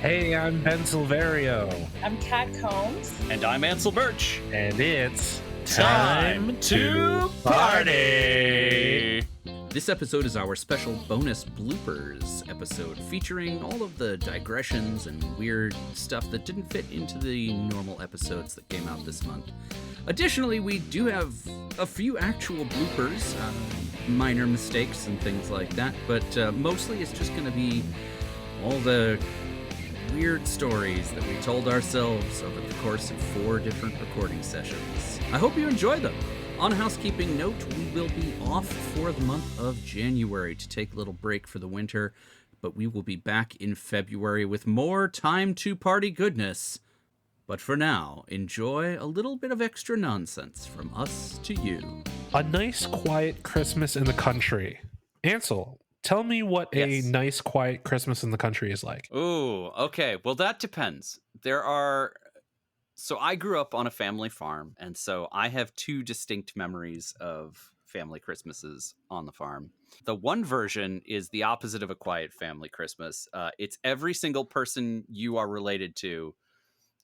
Hey, I'm Ben Silverio. I'm Kat Combs. And I'm Ansel Burch. And it's Time to party! This episode is our special bonus bloopers episode featuring all of the digressions and weird stuff that didn't fit into the normal episodes that came out this month. Additionally, we do have a few actual bloopers, minor mistakes and things like that, but mostly it's just going to be all the weird stories that we told ourselves over the course of 4 different recording sessions. I hope you enjoy them. On a housekeeping note, we will be off for the month of January to take a little break for the winter, but we will be back in February with more Time to Party goodness. But for now, enjoy a little bit of extra nonsense from us to you. A nice, quiet Christmas in the country. Ansel, tell me what a nice, quiet Christmas in the country is like. Ooh, okay. Well, that depends. So I grew up on a family farm, and so I have 2 distinct memories of family Christmases on the farm. The one version is the opposite of a quiet family Christmas. It's every single person you are related to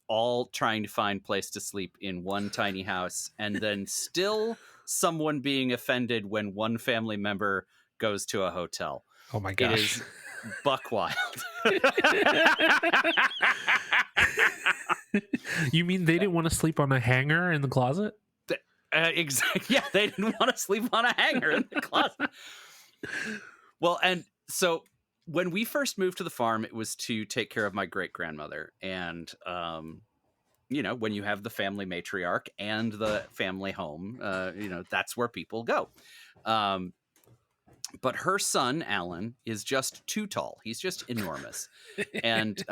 all trying to find place to sleep in one tiny house, and then still someone being offended when one family member goes to a hotel. Oh my gosh. It is buck wild. You mean they didn't want to sleep on a hanger in the closet? Exactly. Yeah, they didn't want to sleep on a hanger in the closet. Well, and so when we first moved to the farm, it was to take care of my great-grandmother. And, when you have the family matriarch and the family home, that's where people go. But her son, Alan, is just too tall. He's just enormous. And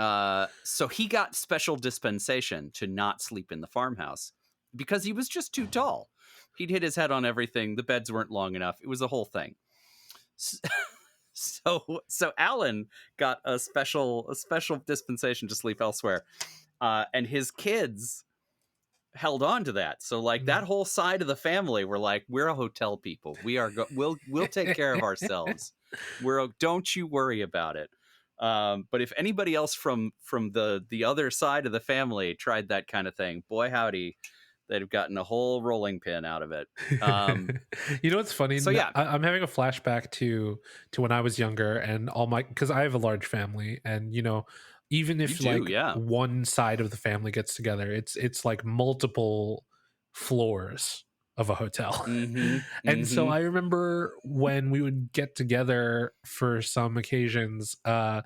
so he got special dispensation to not sleep in the farmhouse because he was just too tall. He'd hit his head on everything. The beds weren't long enough. It was a whole thing. So Alan got a special dispensation to sleep elsewhere. And his kids held on to that. So that whole side of the family were like, we're a hotel people. We'll take care of ourselves. Don't you worry about it. But if anybody else from the other side of the family tried that kind of thing, boy howdy, they'd have gotten a whole rolling pin out of it. You know what's funny? So yeah, I'm having a flashback to when I was younger and because I have a large family, and even if one side of the family gets together, it's like multiple floors of a hotel. Mm-hmm, and so I remember when we would get together for some occasions, a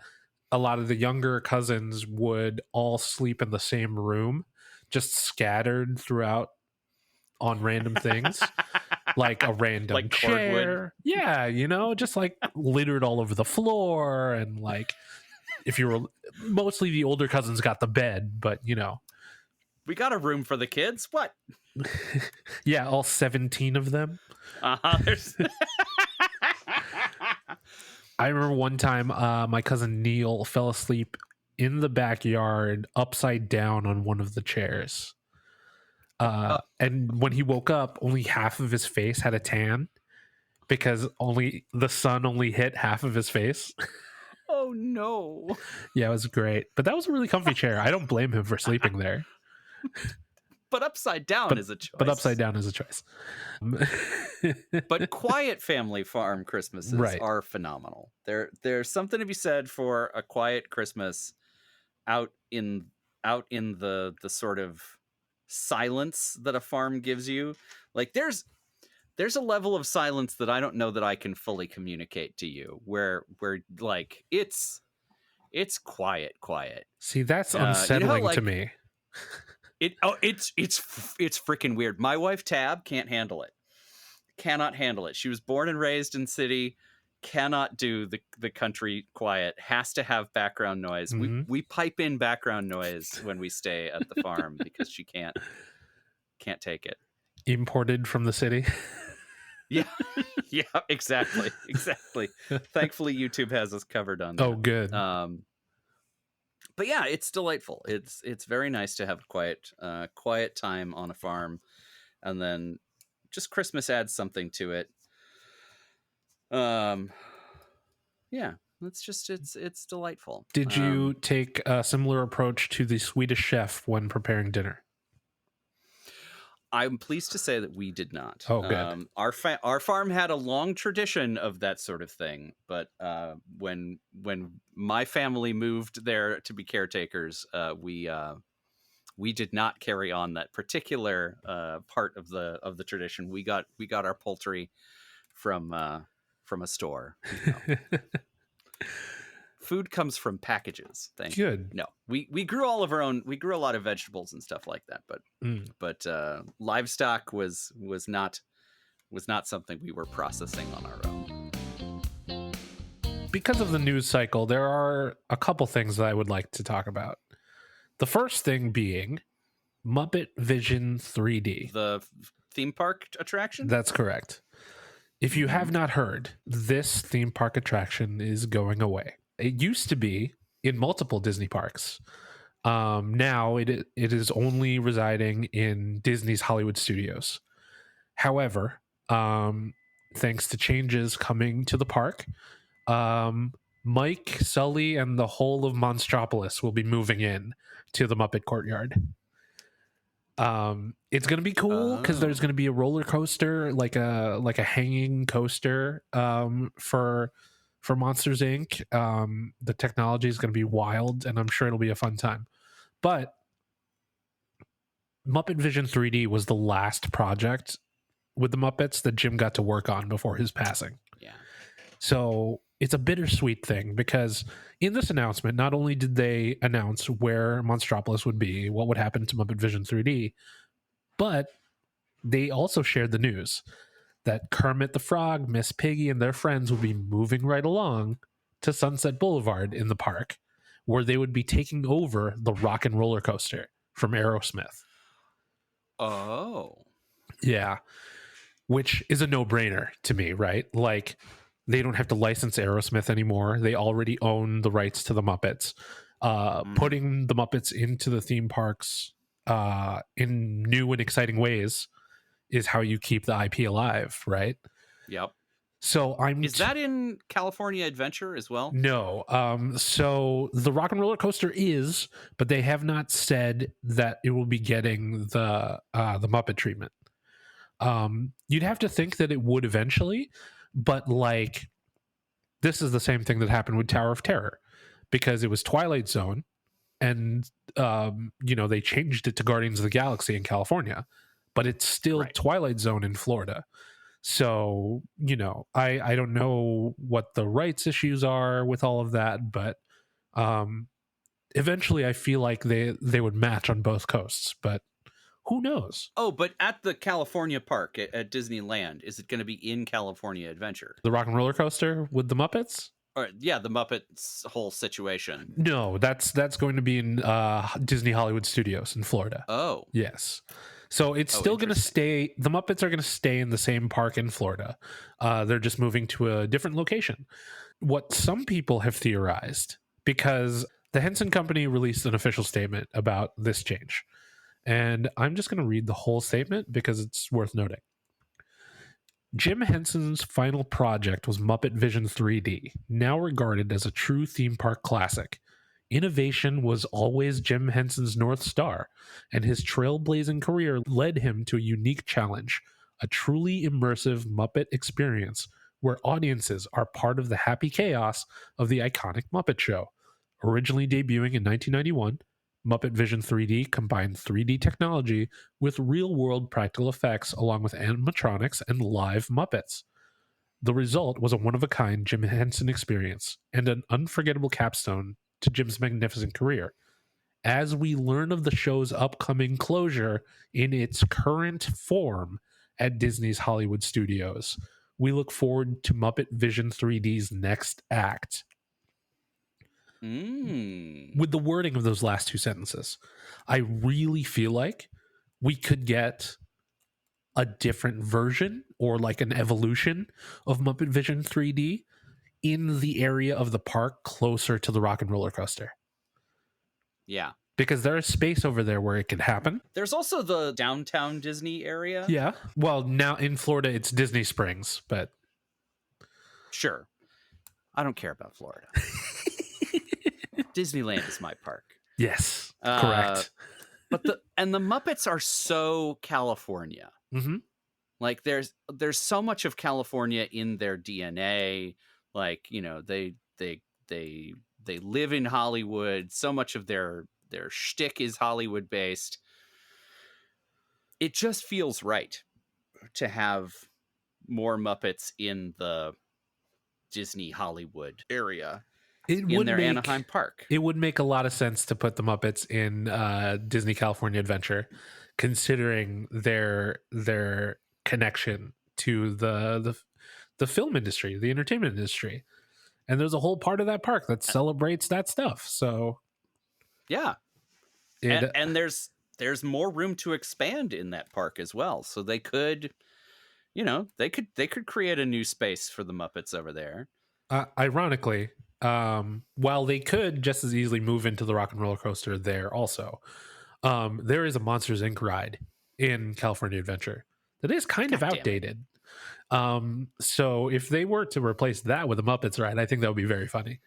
lot of the younger cousins would all sleep in the same room, just scattered throughout on random things. Like a random chair. Yeah, just like littered all over the floor, and like if you were mostly the older cousins got the bed, but we got a room for the kids. What? Yeah, all 17 of them. I remember one time my cousin Neil fell asleep in the backyard upside down on one of the chairs. And when he woke up, only half of his face had a tan because the sun only hit half of his face. Oh no. Yeah, it was great. But that was a really comfy chair. I don't blame him for sleeping there. But upside down is a choice. But upside down is a choice. But quiet family farm Christmases are phenomenal. There's something to be said for a quiet Christmas out in the sort of silence that a farm gives you. Like there's a level of silence that I don't know that I can fully communicate to you, where like it's quiet. See, that's unsettling to me. It's freaking weird. My wife Tab can't handle it. Cannot handle it. She was born and raised in city. Cannot do the country quiet. Has to have background noise. Mm-hmm. We pipe in background noise when we stay at the farm because she can't take it. Imported from the city. Yeah, exactly. Thankfully, YouTube has us covered on that. Oh, good. But yeah, it's delightful. It's very nice to have a quiet time on a farm, and then just Christmas adds something to it. Yeah, it's delightful. Did you take a similar approach to the Swedish chef when preparing dinner? I'm pleased to say that we did not. Oh, good. Our farm had a long tradition of that sort of thing, but when my family moved there to be caretakers, we did not carry on that particular part of the tradition. We got our poultry from a store. Food comes from packages. Thank you. Good. No, we grew all of our own. We grew a lot of vegetables and stuff like that, but livestock was not something we were processing on our own. Because of the news cycle, there are a couple things that I would like to talk about. The first thing being Muppet Vision 3D. The theme park attraction? That's correct. If you have not heard, this theme park attraction is going away. It used to be in multiple Disney parks. Now it is only residing in Disney's Hollywood Studios. However, thanks to changes coming to the park, Mike, Sully, and the whole of Monstropolis will be moving in to the Muppet Courtyard. It's gonna be cool because there's gonna be a roller coaster, like a hanging coaster, for Monsters Inc. The technology is gonna be wild, and I'm sure it'll be a fun time. But Muppet Vision 3D was the last project with the Muppets that Jim got to work on before his passing. Yeah. So it's a bittersweet thing because in this announcement, not only did they announce where Monstropolis would be, what would happen to Muppet Vision 3D, but they also shared the news that Kermit the Frog, Miss Piggy, and their friends would be moving right along to Sunset Boulevard in the park, where they would be taking over the Rock and Roller Coaster from Aerosmith. Oh. Yeah. Which is a no-brainer to me, right? Like, they don't have to license Aerosmith anymore. They already own the rights to the Muppets. Putting the Muppets into the theme parks in new and exciting ways is how you keep the IP alive, right? Yep. So Is that in California Adventure as well? No. So the Rock and Roller Coaster is, but they have not said that it will be getting the Muppet treatment. You'd have to think that it would eventually, but like this is the same thing that happened with Tower of Terror, because it was Twilight Zone, and they changed it to Guardians of the Galaxy in California, but it's still Twilight Zone in Florida. So, I don't know what the rights issues are with all of that, but eventually I feel like they would match on both coasts, but who knows? Oh, but at the California park at Disneyland, is it going to be in California Adventure? The Rock and Roller Coaster with the Muppets? Or yeah, the Muppets whole situation. No, that's going to be in Disney Hollywood Studios in Florida. Oh. Yes. So it's still going to stay. The Muppets are going to stay in the same park in Florida. They're just moving to a different location. What some people have theorized, because the Henson Company released an official statement about this change. And I'm just going to read the whole statement because it's worth noting. Jim Henson's final project was Muppet Vision 3D, now regarded as a true theme park classic. Innovation was always Jim Henson's North Star, and his trailblazing career led him to a unique challenge, a truly immersive Muppet experience where audiences are part of the happy chaos of the iconic Muppet Show. Originally debuting in 1991, Muppet Vision 3D combined 3D technology with real-world practical effects along with animatronics and live Muppets. The result was a one-of-a-kind Jim Henson experience and an unforgettable capstone to Jim's magnificent career. As we learn of the show's upcoming closure in its current form at Disney's Hollywood Studios, we look forward to Muppet Vision 3D's next act. With the wording of those last two sentences, I really feel like we could get a different version or like an evolution of Muppet Vision 3D in the area of the park closer to the Rock and Roller Coaster. Yeah. Because there is space over there where it can happen. There's also the downtown Disney area. Yeah. Well, now in Florida, it's Disney Springs, but... Sure. I don't care about Florida. Disneyland is my park. Yes, Uh, correct. But the Muppets are so California. Mm-hmm. Like there's so much of California in their DNA. Like, you know, they live in Hollywood. So much of their shtick is Hollywood based. It just feels right to have more Muppets in the Disney Hollywood area in their Anaheim park. It would make a lot of sense to put the Muppets in Disney California Adventure, considering their connection to the film industry, the entertainment industry. And there's a whole part of that park that celebrates that stuff. So yeah. And there's more room to expand in that park as well. So they could, you know, they could create a new space for the Muppets over there. Ironically, while they could just as easily move into the Rock and Roller Coaster there also, there is a Monsters Inc. ride in California Adventure that is kind of outdated. So if they were to replace that with a Muppets ride, I think that would be very funny.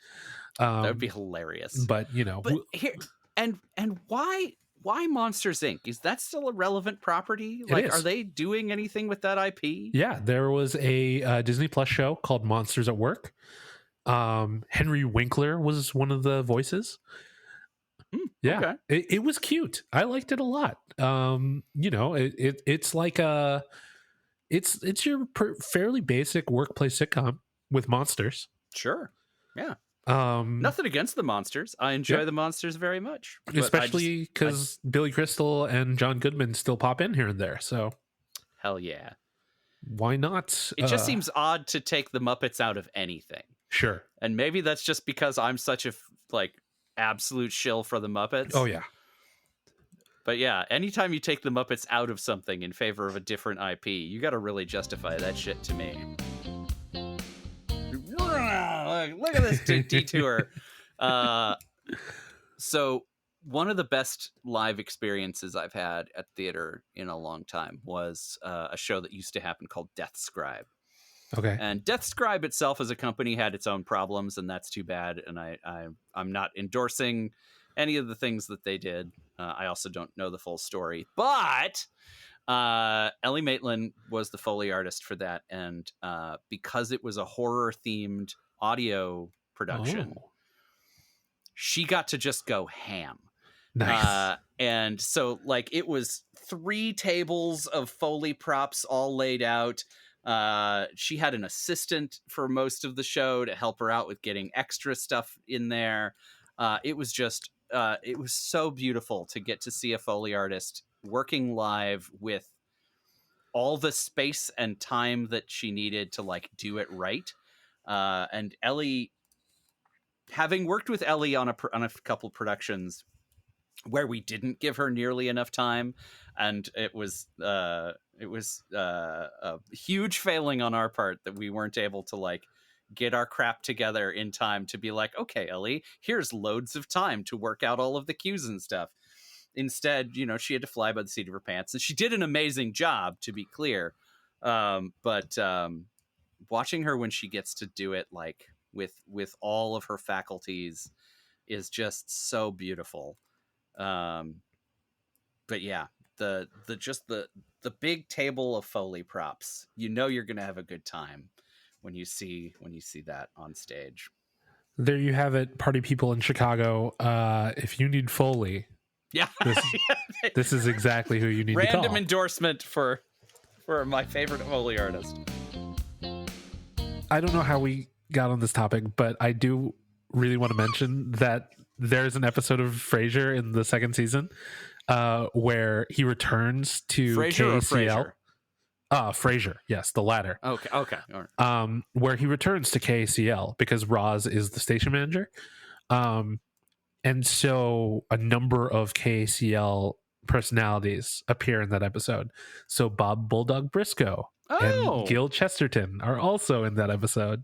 That would be hilarious. But you know, here and why Monsters Inc.? Is that still a relevant property? Like, are they doing anything with that IP? Yeah, there was a Disney Plus show called Monsters at Work. Henry Winkler was one of the voices. Yeah, okay. It was cute. I liked it a lot. You know, it's like it's your fairly basic workplace sitcom with monsters. Sure. Yeah. Nothing against the monsters. I enjoy the monsters very much, especially because Billy Crystal and John Goodman still pop in here and there. So, hell yeah, why not? It just seems odd to take the Muppets out of anything. Sure, and maybe that's just because I'm such a absolute shill for the Muppets. Oh yeah, but yeah, anytime you take the Muppets out of something in favor of a different IP, you got to really justify that shit to me. Look at this detour. So one of the best live experiences I've had at theater in a long time was a show that used to happen called Death Scribe. Okay. And Death Scribe itself as a company had its own problems, and that's too bad. And I'm not endorsing any of the things that they did. I also don't know the full story. But Ellie Maitland was the Foley artist for that. And because it was a horror-themed audio production, she got to just go ham. Nice. And so, it was 3 tables of Foley props all laid out. She had an assistant for most of the show to help her out with getting extra stuff in there. It was just, it was so beautiful to get to see a Foley artist working live with all the space and time that she needed to do it right. And Ellie, having worked with Ellie on a couple productions where we didn't give her nearly enough time, and it was a huge failing on our part that we weren't able to get our crap together in time to be okay, Ellie, here's loads of time to work out all of the cues and stuff. Instead, she had to fly by the seat of her pants, and she did an amazing job, to be clear. But watching her when she gets to do it with all of her faculties is just so beautiful. But yeah, the big table of Foley props, you're gonna have a good time when you see that on stage. There you have it, party people in Chicago. If you need Foley, yeah, this is exactly who you need to call. Random endorsement for my favorite Foley artist. I don't know how we got on this topic, but I do really want to mention that there's an episode of Frasier in the 2nd season where he returns to Frasier KACL. Or Frasier, yes, the latter. Okay. All right. Where he returns to KACL because Roz is the station manager. And so a number of KACL personalities appear in that episode. So Bob Bulldog Briscoe and Gil Chesterton are also in that episode.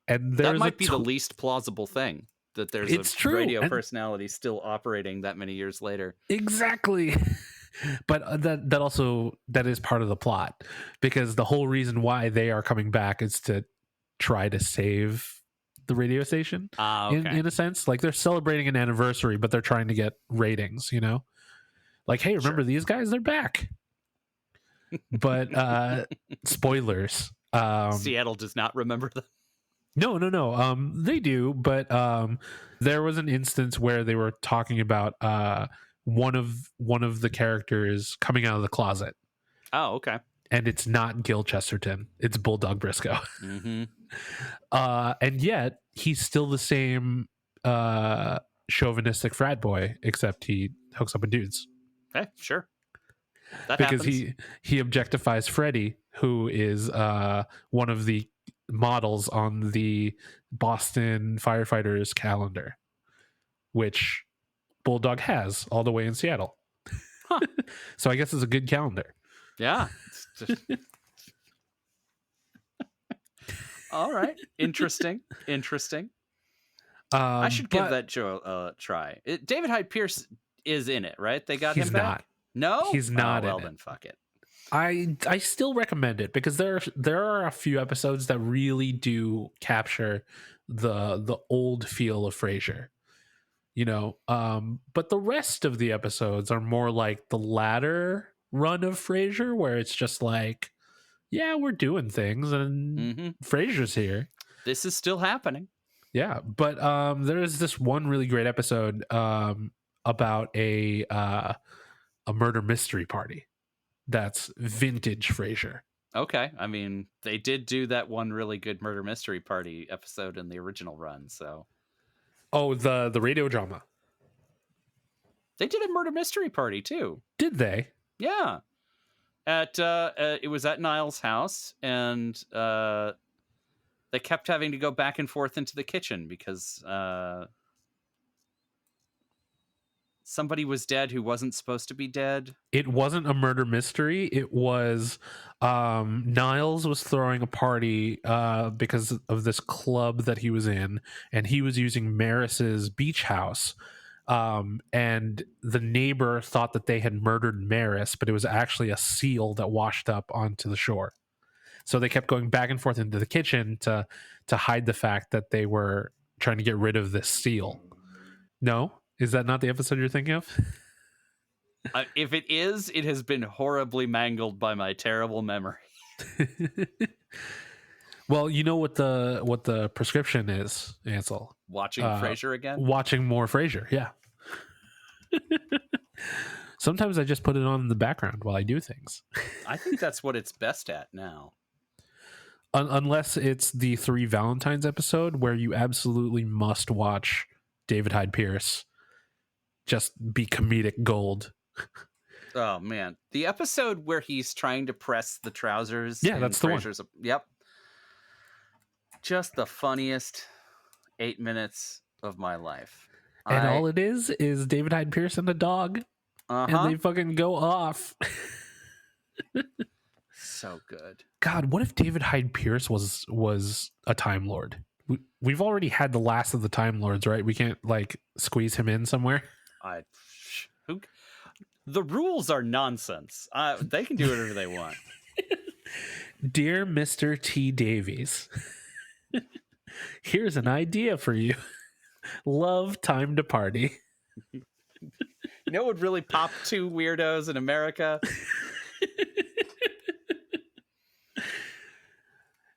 And that might be the least plausible thing, that there's a radio personality still operating that many years later. Exactly. But that is part of the plot, because the whole reason why they are coming back is to try to save the radio station. Okay. In a sense, like they're celebrating an anniversary, but they're trying to get ratings. Like, hey, remember Sure. these guys? They're back. But spoilers. Seattle does not remember them. No. They do, but there was an instance where they were talking about one of the characters coming out of the closet, Oh, okay. and it's not Gil Chesterton; it's Bulldog Briscoe. Mm-hmm. And yet he's still the same chauvinistic frat boy, except he hooks up with dudes. Okay, sure. That Because happens. he objectifies Freddie, who is one of the models on the Boston firefighters calendar, which Bulldog has all the way in Seattle. Huh. So I guess it's a good calendar. Yeah. It's just... All right. Interesting. I should give that show a try. David Hyde Pierce is in it, right? They got him back? Not. No? He's not well, in then it. fuck it. I still recommend it because there are a few episodes that really do capture the old feel of Frasier. But the rest of the episodes are more like the latter run of Frasier, where it's just like, yeah, we're doing things and Frasier's here. This is still happening. Yeah, but there is this one really great episode about a murder mystery party that's vintage Frasier. Okay. I mean, they did do that one really good murder mystery party episode in the original run, so. Oh, the radio drama. They did a murder mystery party too. Did they? Yeah. It was at Niall's house, and they kept having to go back and forth into the kitchen because somebody was dead who wasn't supposed to be dead. It wasn't a murder mystery. It was Niles was throwing a party because of this club that he was in, and he was using Maris's beach house. And the neighbor thought that they had murdered Maris, but it was actually a seal that washed up onto the shore. So they kept going back and forth into the kitchen to hide the fact that they were trying to get rid of this seal. No? Is that not the episode you're thinking of? If it is, it has been horribly mangled by my terrible memory. Well, you know what the prescription is, Ansel? Watching Frasier again? Watching more Frasier, yeah. Sometimes I just put it on in the background while I do things. I think that's what it's best at now. Unless it's the 3 Valentines episode where you absolutely must watch David Hyde Pierce just be comedic gold. Oh man, the episode where he's trying to press the trousers. Yeah, that's the one. Yep. Just the funniest 8 minutes of my life. And all it is David Hyde Pierce and a dog. And they fucking go off. So good. God, what if David Hyde Pierce was a Time Lord? We've already had the last of the Time Lords, right? We can't like squeeze him in somewhere. The rules are nonsense. They can do whatever they want. Dear Mr. T. Davies, here's an idea for you. Love time to party. You know what would really pop 2 weirdos in America?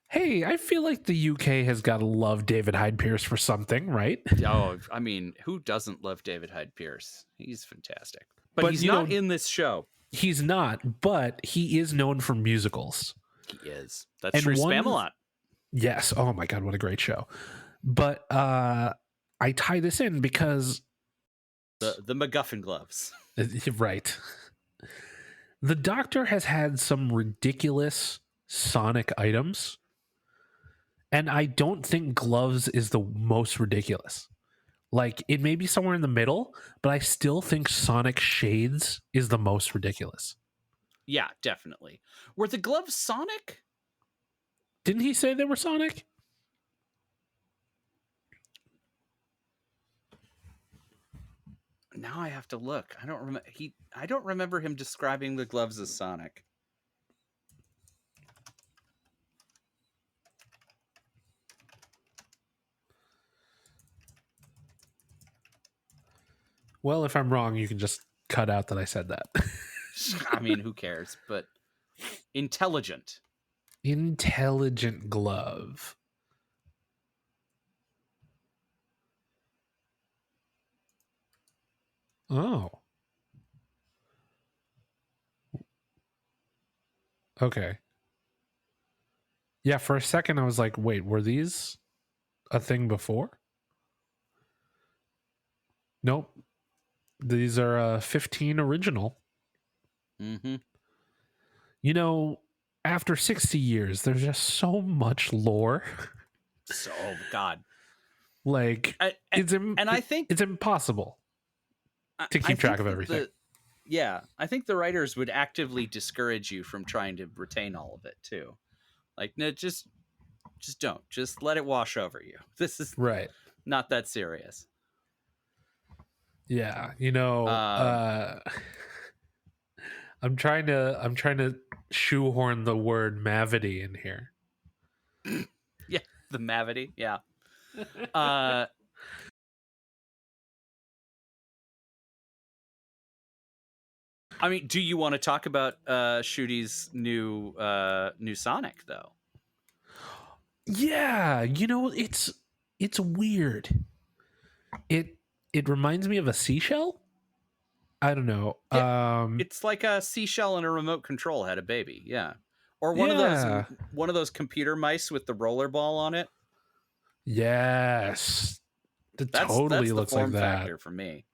Hey, I feel like the UK has got to love David Hyde Pierce for something, right? Oh, I mean, who doesn't love David Hyde Pierce? He's fantastic. But he's not in this show. He's not, but he is known for musicals. He is. That's true. Spamalot. Yes. Oh my God, what a great show. But I tie this in because... The MacGuffin gloves. Right. The Doctor has had some ridiculous Sonic items. And I don't think gloves is the most ridiculous. Like, it may be somewhere in the middle, but I still think Sonic shades is the most ridiculous. Yeah, definitely. Were the gloves Sonic? Didn't he say they were Sonic? Now I have to look. I don't remember him describing the gloves as Sonic. Well, if I'm wrong, you can just cut out that I said that. I mean, who cares? But intelligent. Intelligent glove. Oh. Okay. Yeah, for a second I was like, wait, were these a thing before? Nope. These are 15 original. Mm-hmm. You know, after 60 years, there's just so much lore. So, God. Like, I, it's and I think it's impossible to I keep track think of that everything. I think the writers would actively discourage you from trying to retain all of it too. Like, no, just don't. Just let it wash over you. This is Right. not that serious. Yeah, you know, I'm trying to shoehorn the word mavity in here. Yeah, the Mavity. Yeah. Uh, I mean, do you want to talk about Shooty's new Sonic though? Yeah, you know, it's weird. It it reminds me of a seashell. I don't know. Yeah, it's like a seashell and a remote control had a baby. Yeah, or Yeah. one of those computer mice with the roller ball on it. Yes. It totally That's the looks like form that. factor for me.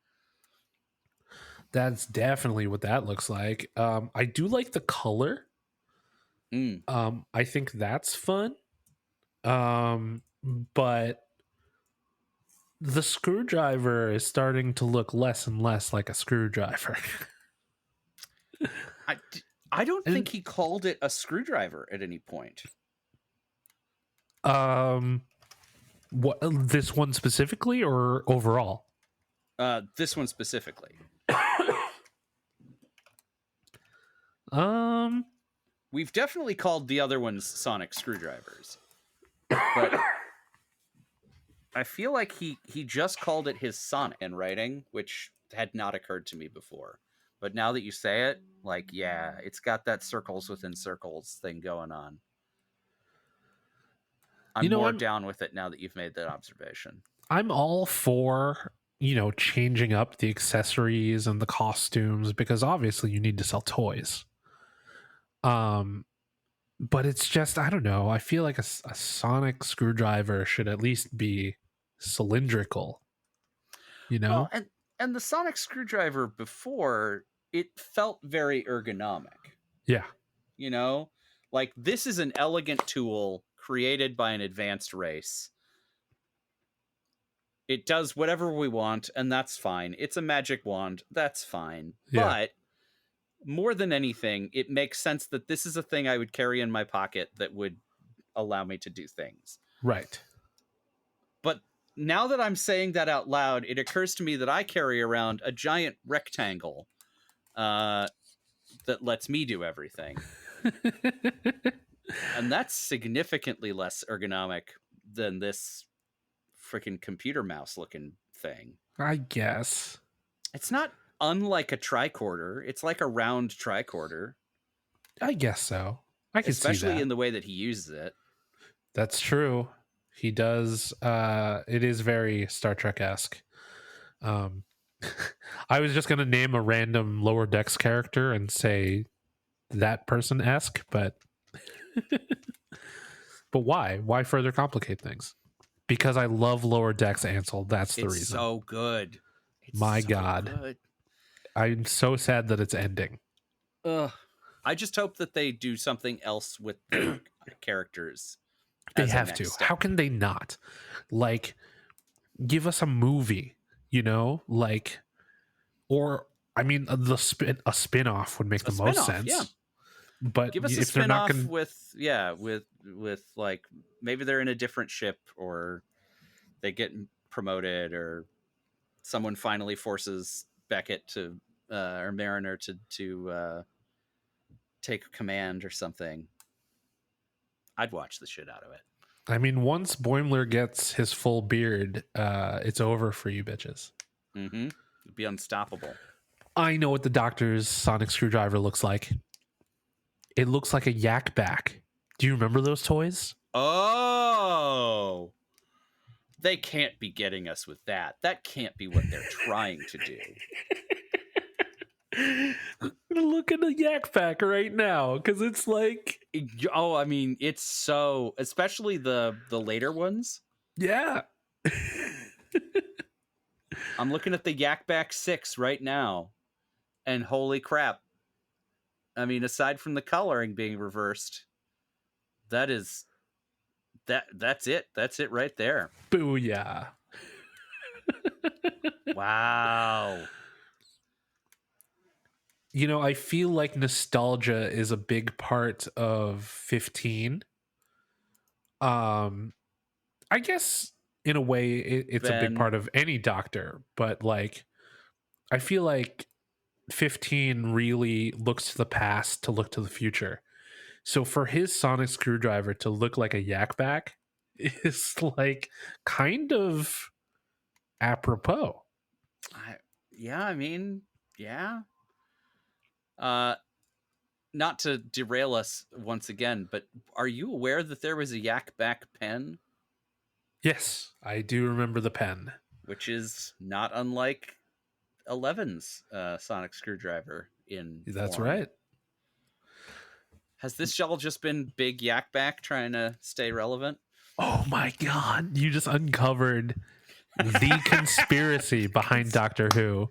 That's definitely what that looks like. I do like the color. Mm. I think that's fun. But the screwdriver is starting to look less and less like a screwdriver. I, I don't And think he called it a screwdriver at any point. what, this one specifically or overall? This one specifically. We've definitely called the other ones sonic screwdrivers, but I feel like he just called it his Sonic in writing, which had not occurred to me before. But now that you say it, like, yeah, it's got that circles within circles thing going on. I'm You know, more down with it now that you've made that observation. I'm all for, you know, changing up the accessories and the costumes because obviously you need to sell toys. But it's just, I don't know. I feel like a sonic screwdriver should at least be cylindrical, you Well, know? and the sonic screwdriver before, it felt very ergonomic. Yeah. You know, like, this is an elegant tool created by an advanced race. It does whatever we want, and that's fine. It's a magic wand, that's fine. Yeah. But more than anything, it makes sense that this is a thing I would carry in my pocket that would allow me to do things. Right. But now that I'm saying that out loud, it occurs to me that I carry around a giant rectangle that lets me do everything. And that's significantly less ergonomic than this freaking computer mouse looking thing. I guess. It's not unlike a tricorder. It's like a round tricorder. I guess so. I could see that. Especially in the way that he uses it. That's true. He does. It is very Star Trek-esque. I was just going to name a random Lower Decks character and say that person-esque, but but why? Why further complicate things? Because I love Lower Decks, Ansel. That's the reason. It's so good. My God. Good. I'm so sad that it's ending. Ugh. I just hope that they do something else with the characters. They have to. Step. How can they not? Like, give us a movie, you know? Like, or, I mean, a spin-off would make the most sense. Yeah. But give us a if they're not spin-off gonna... with like, maybe they're in a different ship, or they get promoted, or someone finally forces Beckett to or Mariner to take command or something. I'd watch the shit out of it. I mean, once Boimler gets his full beard, it's over for you bitches. Mm-hmm. be unstoppable. I know what the Doctor's sonic screwdriver looks like. It looks like a yak back. Do you remember those toys? Oh, they can't be getting us with that. That can't be what they're trying to do. I'm gonna look at the yak pack right now because it's like, Oh, I mean, it's so, especially the later ones. yeah. I'm looking at the Yak Back 6 right now, and holy crap. I mean, aside from the coloring being reversed, that's it. That's it right there. Booyah. Wow. You know, I feel like nostalgia is a big part of 15. I guess in a way it's a big Ben. part of any Doctor, but like I feel like 15 really looks to the past to look to the future. So for his sonic screwdriver to look like a yak back is like kind of apropos. I mean, yeah. Not to derail us once again, but are you aware that there was a Yak Back pen? Yes, I do remember the pen. Which is not unlike 11's sonic screwdriver in That's form. right. Has this all just been big Yak Back trying to stay relevant? Oh my god, you just uncovered the conspiracy behind Doctor Who.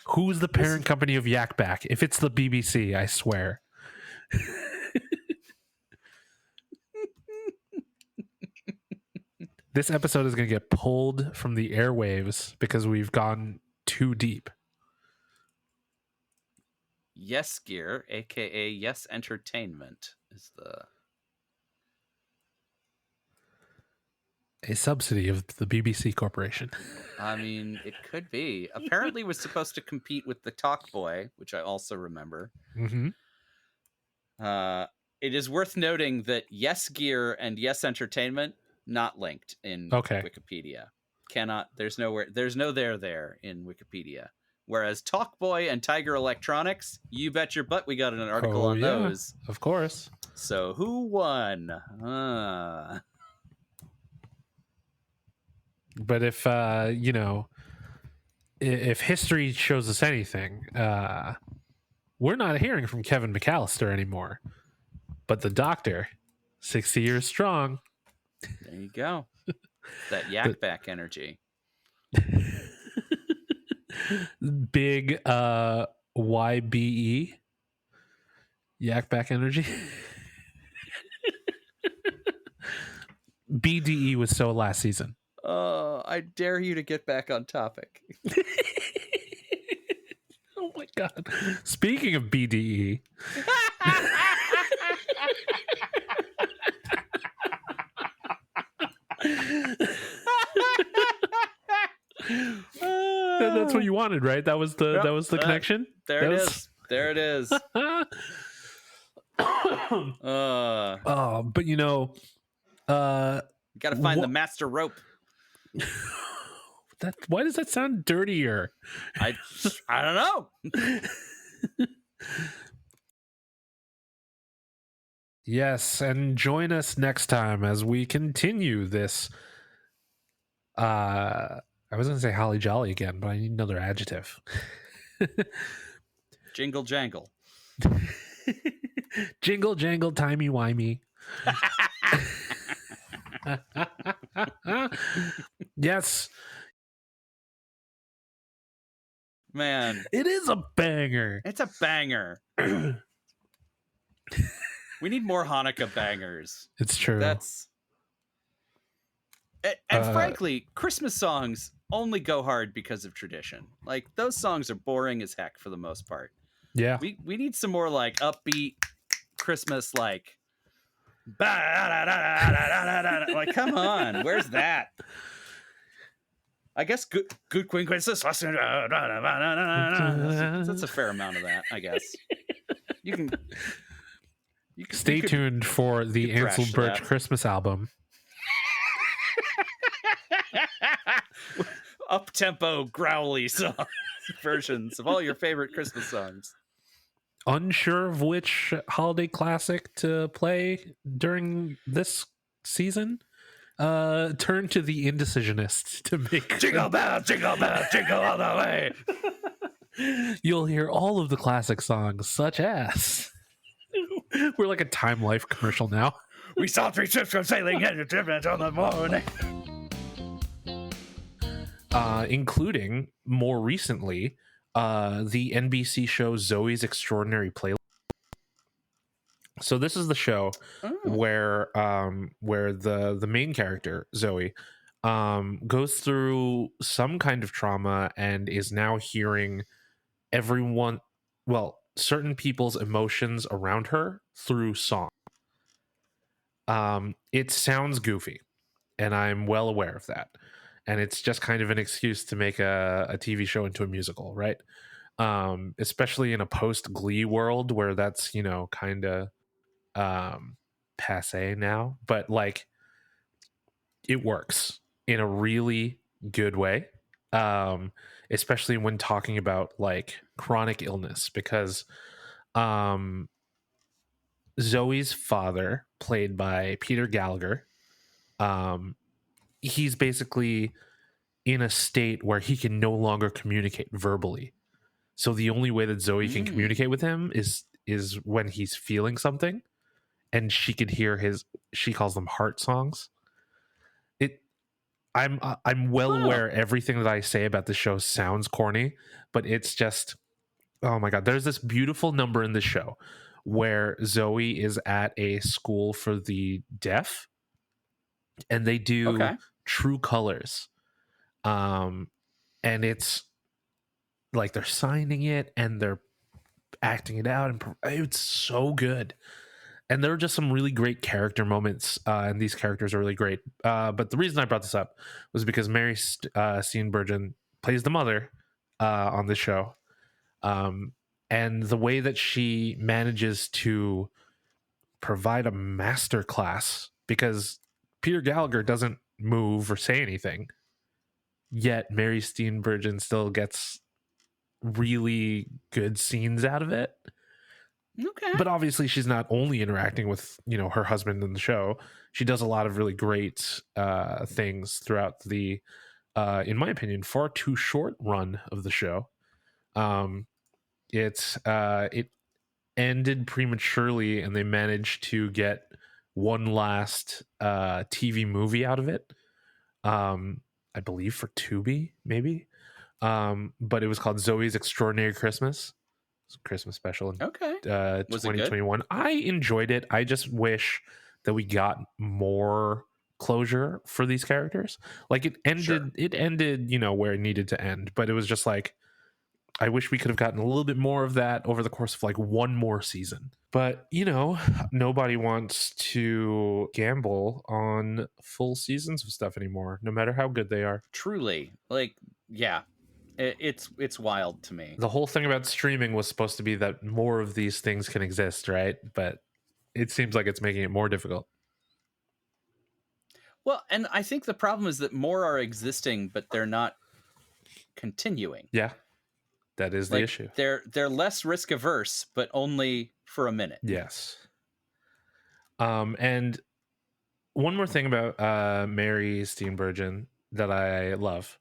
Who's the parent company of Yak Back? If it's the BBC, I swear. This episode is going to get pulled from the airwaves because we've gone too deep. Yes Gear, aka Yes Entertainment, is a subsidy of the BBC Corporation. I mean, it could be. Apparently was supposed to compete with the Talk Boy, which I also remember. Mm-hmm. It is worth noting that Yes Gear and Yes Entertainment not linked in Wikipedia. There's no there in Wikipedia. Whereas Talk Boy and Tiger Electronics, you bet your butt we got an article on those. Of course. So who won? But if if history shows us anything, we're not hearing from Kevin McAllister anymore. But the Doctor, 60 years strong. There you go. That yak back energy. Big YBE. Yak back energy. BDE was so last season. I dare you to get back on topic. Oh my god. Speaking of BDE. That's what you wanted, right? That was the connection. There it is. But you know, gotta find the master rope. Why does that sound dirtier? I don't know. Yes, and join us next time as we continue this. I was going to say holly jolly again, but I need another adjective. Jingle jangle. Jingle jangle timey wimey. Yes. Man. It is a banger. It's a banger. We need more Hanukkah bangers. It's true. And frankly, Christmas songs only go hard because of tradition. Like, those songs are boring as heck for the most part. Yeah. We need some more, like, upbeat Christmas, like, like, come on, where's that? I guess good Queen Princess. That's a fair amount of that, I guess. You can stay tuned for the Ansel Burch Christmas album. up-tempo, growly versions of all your favorite Christmas songs. Unsure of which holiday classic to play during this season? Turn to the Indecisionist to make Jingle bell, jingle all the way. You'll hear all of the classic songs, such as we're like a Time Life commercial now. We saw 3 ships from sailing and a trip on the morning. Including more recently the NBC show Zoe's Extraordinary Playlist. So this is the show where the main character Zoe goes through some kind of trauma and is now hearing certain people's emotions around her through song. It sounds goofy, and I'm well aware of that. And it's just kind of an excuse to make a TV show into a musical, right? Especially in a post-Glee world where that's, kind of passe now. But, like, it works in a really good way, especially when talking about, like, chronic illness. Because Zoe's father, played by Peter Gallagher, he's basically in a state where he can no longer communicate verbally. So the only way that Zoe can communicate with him is when he's feeling something, and she could hear she calls them heart songs. I'm well aware everything that I say about the show sounds corny, but it's just, oh my God. There's this beautiful number in the show where Zoe is at a school for the deaf, and they do True Colors. And it's like they're signing it and they're acting it out, and it's so good. And there are just some really great character moments, and these characters are really great. But the reason I brought this up was because Mary Steenburgen plays the mother on the show. And the way that she manages to provide a master class, because Peter Gallagher doesn't move or say anything, yet Mary Steenburgen still gets really good scenes out of it. Okay. But obviously she's not only interacting with, her husband in the show. She does a lot of really great things throughout the, in my opinion, far too short run of the show. It ended prematurely, and they managed to get one last TV movie out of it. I believe for Tubi, maybe. But it was called Zoe's Extraordinary Christmas. It's a Christmas special in 2021. I enjoyed it. I just wish that we got more closure for these characters. Like it ended, where it needed to end, but it was just like, I wish we could have gotten a little bit more of that over the course of like one more season. But, nobody wants to gamble on full seasons of stuff anymore, no matter how good they are. Truly. Like, yeah. It's wild to me. The whole thing about streaming was supposed to be that more of these things can exist, right? But it seems like it's making it more difficult. Well, and I think the problem is that more are existing, but they're not continuing. Yeah, that is the issue. They're less risk averse, but only for a minute. Yes. And one more thing about Mary Steenburgen that I love.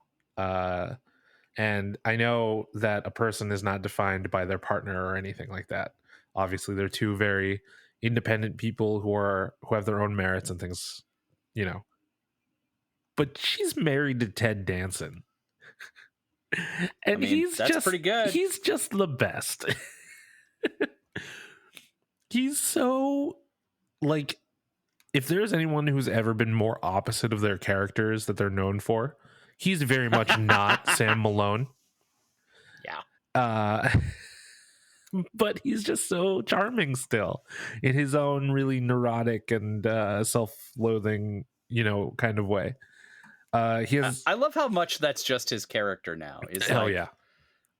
And I know that a person is not defined by their partner or anything like that. Obviously, they're two very independent people who have their own merits and things, But she's married to Ted Danson, and that's pretty good. He's just the best. He's so like, if there's anyone who's ever been more opposite of their characters that they're known for, he's very much not Sam Malone. Yeah. But he's just so charming still in his own really neurotic and self-loathing, kind of way. He has. I love how much that's just his character now. Yeah.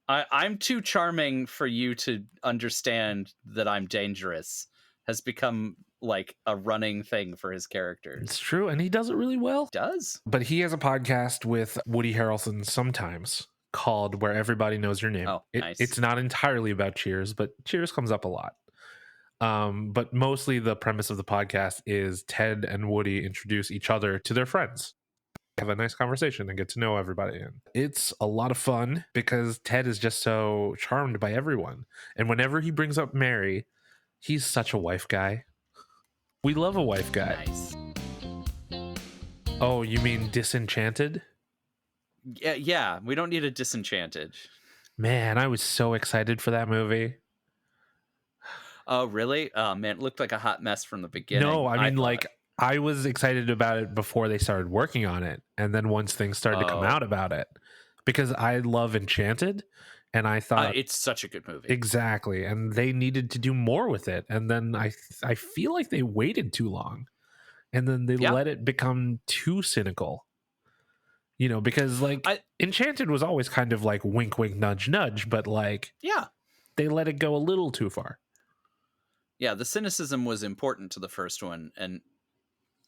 I'm too charming for you to understand that I'm dangerous has become like a running thing for his characters. It's true, and he does it really well. Does. But he has a podcast with Woody Harrelson sometimes called Where Everybody Knows Your Name. Oh, nice. It's not entirely about Cheers, but Cheers comes up a lot. But mostly the premise of the podcast is Ted and Woody introduce each other to their friends, have a nice conversation, and get to know everybody. And it's a lot of fun because Ted is just so charmed by everyone. And whenever he brings up Mary, he's such a wife guy. We love a wife guy. Nice. Oh, you mean Disenchanted? Yeah. We don't need a Disenchanted. Man, I was so excited for that movie. Oh, really? Oh, man, it looked like a hot mess from the beginning. No, I mean, I was excited about it before they started working on it. And then once things started to come out about it, because I love Enchanted, and I thought it's such a good movie. Exactly. And they needed to do more with it. And then I feel like they waited too long. And then they let it become too cynical. You know, because like Enchanted was always kind of like wink, wink, nudge, nudge, but like, yeah, they let it go a little too far. Yeah, the cynicism was important to the first one. And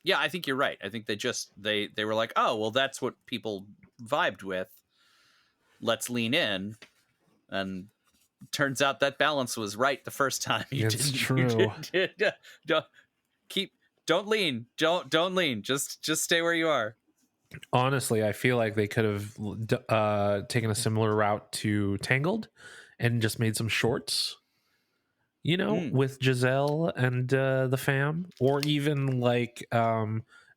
yeah, I think you're right. I think they were like, oh, well, that's what people vibed with. Let's lean in. And turns out that balance was right the first time. It's true. Don't lean. Don't lean. Just stay where you are. Honestly, I feel like they could have taken a similar route to Tangled and just made some shorts, you know, with Giselle and the fam, or even like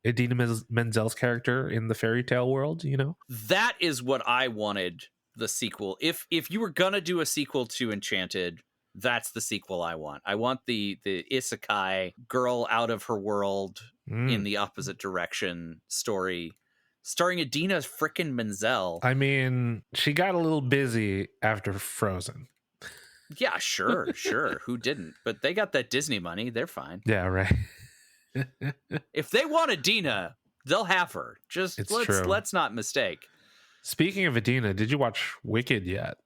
Idina Menzel's character in the fairy tale world, you know? That is what I wanted the sequel. If you were going to do a sequel to Enchanted, that's the sequel I want. I want the isekai girl out of her world in the opposite direction story starring Idina frickin' Menzel. I mean, she got a little busy after Frozen. Yeah, sure. Who didn't? But they got that Disney money. They're fine. Yeah, right. If they want Idina, they'll have her. Let's not mistake. Speaking of Idina, did you watch Wicked yet?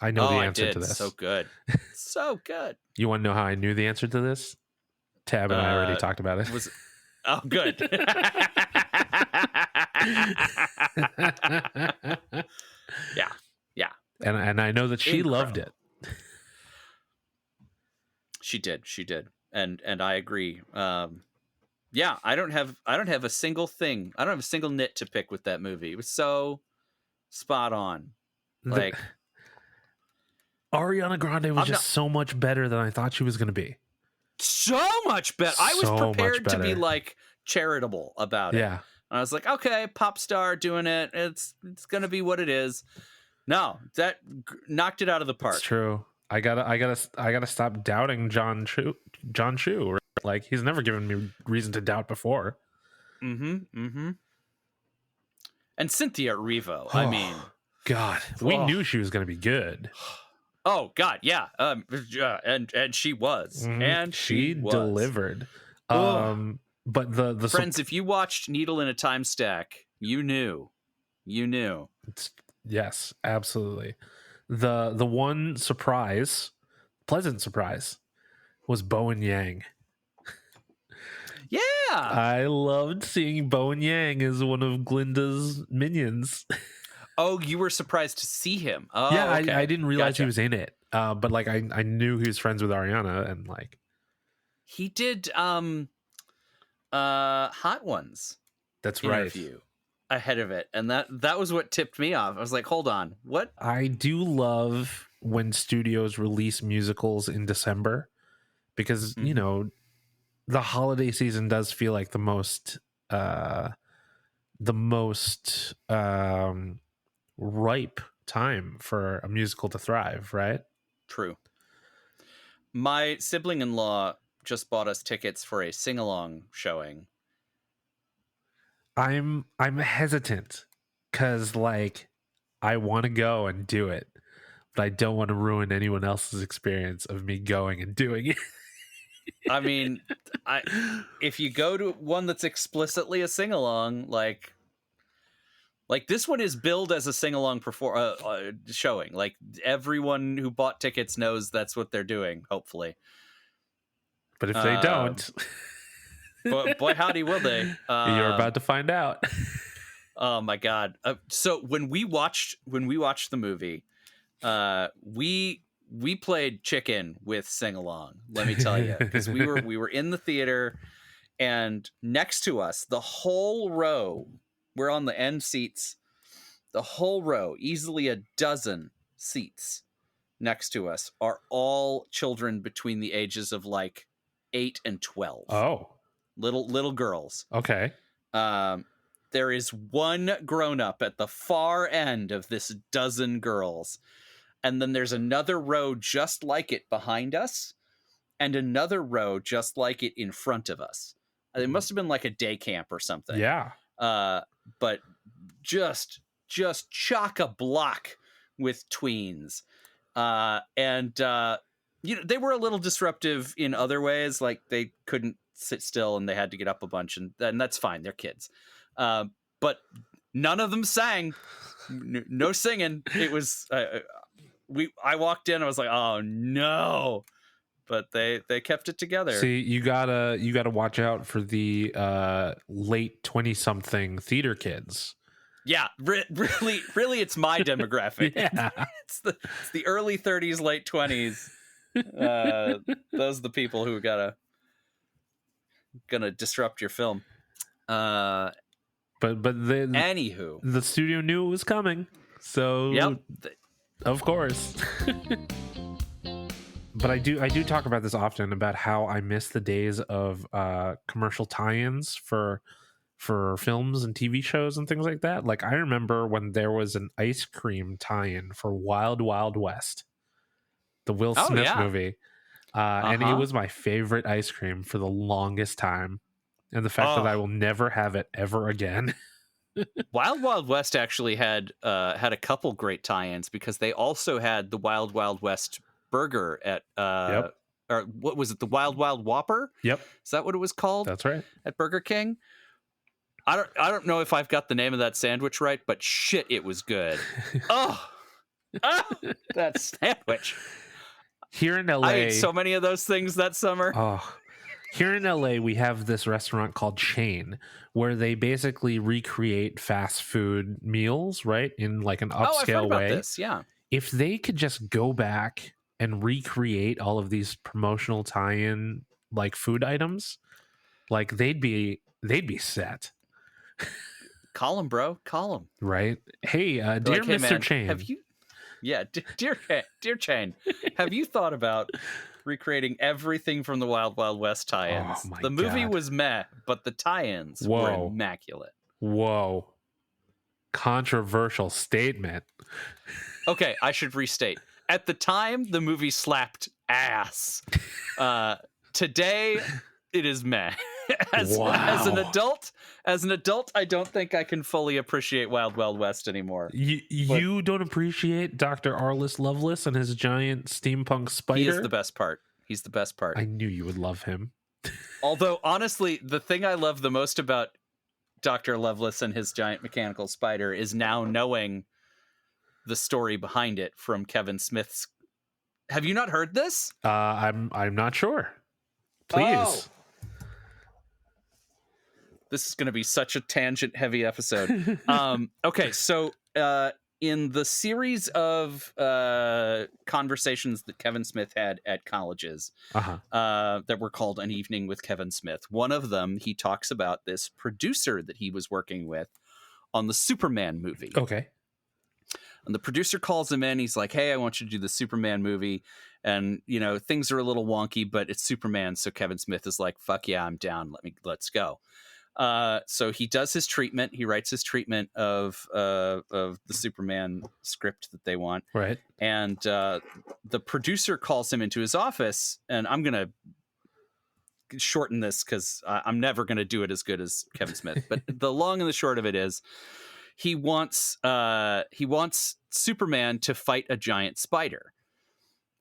I know the answer to this. So good. So good. You want to know how I knew the answer to this? Tab and I already talked about it. Oh, good. Yeah. And I know that she loved it. She did. And I agree. Yeah, I don't have a single thing. I don't have a single nit to pick with that movie. It was so spot on. Like Ariana Grande was just so much better than I thought she was going to be. So much better. I was prepared to be like charitable about it. Yeah. And I was like, okay, pop star doing it. It's going to be what it is. No, that knocked it out of the park. It's true. I gotta stop doubting John Chu. Right? Like, he's never given me reason to doubt before. And Cynthia Erivo. I mean, God, we knew she was going to be good. Oh God, yeah. And she was, and she delivered. But the friends, if you watched Needle in a Time Stack, you knew. Yes, absolutely. The one pleasant surprise, was Bowen Yang. Yeah, I loved seeing Bowen Yang as one of Glinda's minions. Oh, you were surprised to see him? Oh, yeah, okay. I didn't realize he was in it. But like I knew he was friends with Ariana, and like he did Hot Ones. That's interview right. Ahead of it, and that was what tipped me off. I was like, hold on, what? I do love when studios release musicals in December, because you know, the holiday season does feel like the most ripe time for a musical to thrive, right? True. My sibling-in-law just bought us tickets for a sing-along showing. I'm hesitant because like I want to go and do it, but I don't want to ruin anyone else's experience of me going and doing it. I mean, if you go to one that's explicitly a sing-along, like this one is billed as a sing-along showing. Like everyone who bought tickets knows that's what they're doing. Hopefully, But if they don't, boy howdy will they. you're about to find out. Oh my god. So when we watched the movie, we played chicken with sing along, let me tell you, because we were in the theater, and next to us, the whole row, we're on the end seats, the whole row, easily a dozen seats next to us, are all children between the ages of like 8 and 12. Oh, little girls. okay. There is one grown-up at the far end of this dozen girls, and then there's another row just like it behind us, and another row just like it in front of us. It must have been like a day camp or something. Yeah. But just chock-a-block with tweens. And they were a little disruptive in other ways. Like, they couldn't sit still and they had to get up a bunch, and that's fine. They're kids. But none of them sang. No singing. It was I walked in, I was like, oh no. But they kept it together. See, you gotta watch out for the late 20-something theater kids. Yeah, really, it's my demographic. Yeah. It's the early 30s, late 20s. Those are the people who are gonna disrupt your film. But Anywho, the studio knew it was coming, so yep. Of course. But I do talk about this often, about how I miss the days of commercial tie-ins for films and TV shows and things like that. Like, I remember when there was an ice cream tie-in for Wild Wild West, the Will Smith movie. And it was my favorite ice cream for the longest time. And the fact that I will never have it ever again. Wild Wild West actually had a couple great tie-ins, because they also had the Wild Wild West burger at or what was it, the Wild Wild Whopper? Yep. Is that what it was called? That's right. At Burger King. I don't know if I've got the name of that sandwich right, but shit, it was good. That sandwich. Here in LA, I ate so many of those things that summer. Here in LA, we have this restaurant called Chain, where they basically recreate fast food meals, right, in like an upscale I've heard about way. this, yeah. If they could just go back and recreate all of these promotional tie-in like food items, like they'd be set. Call him, bro. Call him. Right? Hey, dear Mr. Man, Chain, have you? Yeah, dear Chain, have you thought about recreating everything from the Wild Wild West tie-ins? Oh, the movie was meh, but the tie-ins were immaculate. Whoa. Controversial statement. Okay, I should restate. At the time, the movie slapped ass. Today, it is meh. As an adult, I don't think I can fully appreciate Wild Wild West anymore. You don't appreciate Dr. Arliss Lovelace and his giant steampunk spider? He is the best part. He's the best part. I knew you would love him. Although, honestly, the thing I love the most about Dr. Lovelace and his giant mechanical spider is now knowing the story behind it from Kevin Smith's. Have you not heard this? I'm not sure. Please. This is going to be such a tangent-heavy episode. Okay, so in the series of conversations that Kevin Smith had at colleges that were called An Evening with Kevin Smith, one of them, he talks about this producer that he was working with on the Superman movie. Okay. And the producer calls him in. He's like, hey, I want you to do the Superman movie. And, you know, things are a little wonky, but it's Superman. So Kevin Smith is like, fuck yeah, I'm down. Let's go. So he does his treatment. He writes his treatment of the Superman script that they want. Right. And the producer calls him into his office, and I'm going to shorten this because I'm never going to do it as good as Kevin Smith. But the long and the short of it is he wants Superman to fight a giant spider,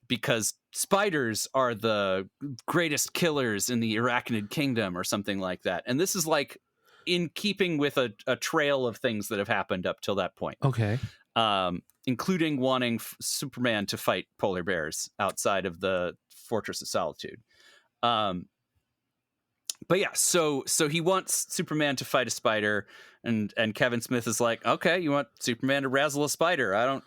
because spiders are the greatest killers in the Arachnid Kingdom or something like that. And this is like in keeping with a trail of things that have happened up till that point. Okay. Including wanting Superman to fight polar bears outside of the Fortress of Solitude. But yeah, so he wants Superman to fight a spider, and Kevin Smith is like, okay, you want Superman to razzle a spider? I don't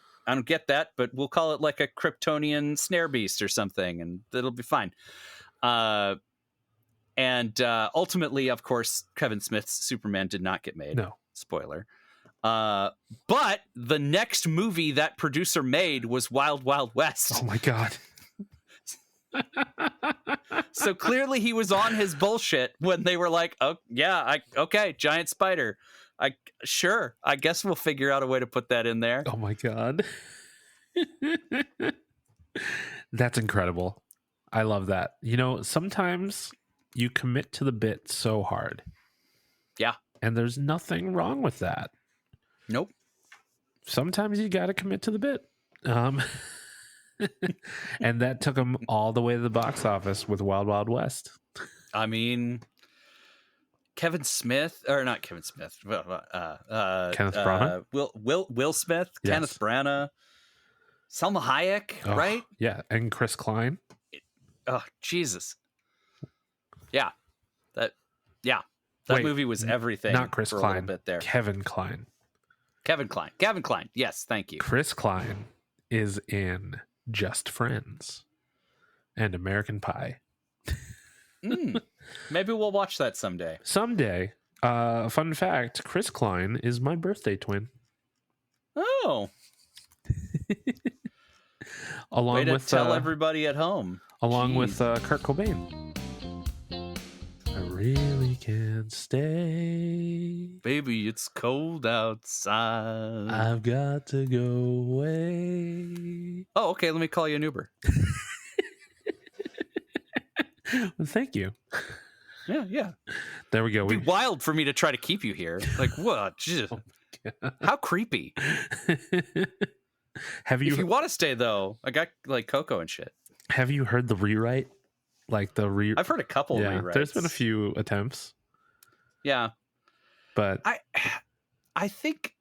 get that, but we'll call it like a Kryptonian snare beast or something, and it'll be fine. And ultimately, of course, Kevin Smith's Superman did not get made. No. Spoiler. But the next movie that producer made was Wild Wild West. Oh my God. So clearly he was on his bullshit when they were like, oh yeah, okay, giant spider. I guess we'll figure out a way to put that in there. Oh my God. That's incredible. I love that. You know, sometimes you commit to the bit so hard. Yeah. And there's nothing wrong with that. Nope. Sometimes you got to commit to the bit. And that took him all the way to the box office with Wild Wild West. I mean, Kevin Smith, or not Kevin Smith, Kenneth Branagh? Will Smith, Yes. Kenneth Branagh, Salma Hayek, Oh, right? Yeah, and Chris Klein. Oh, Jesus. Yeah. That Wait, movie was everything. Not Chris for a Klein. little bit there. Kevin Klein. Kevin Klein. Yes, thank you. Chris Klein is in Just Friends and American Pie. Maybe we'll watch that someday. Someday. Fun fact, Chris Klein is my birthday twin. Oh. Along Way to with tell everybody at home. along Jeez. with Kurt Cobain. I really can't stay. Baby, it's cold outside. I've got to go away. Oh, okay. Let me call you an Uber. Well, thank you. Yeah. There we go. It'd be wild for me to try to keep you here. Like, what? How creepy. Have If you you want to stay, though, I got like Coco and shit. have you heard the rewrite? Like the I've heard a couple rewrites. There's been a few attempts, Yeah. but I think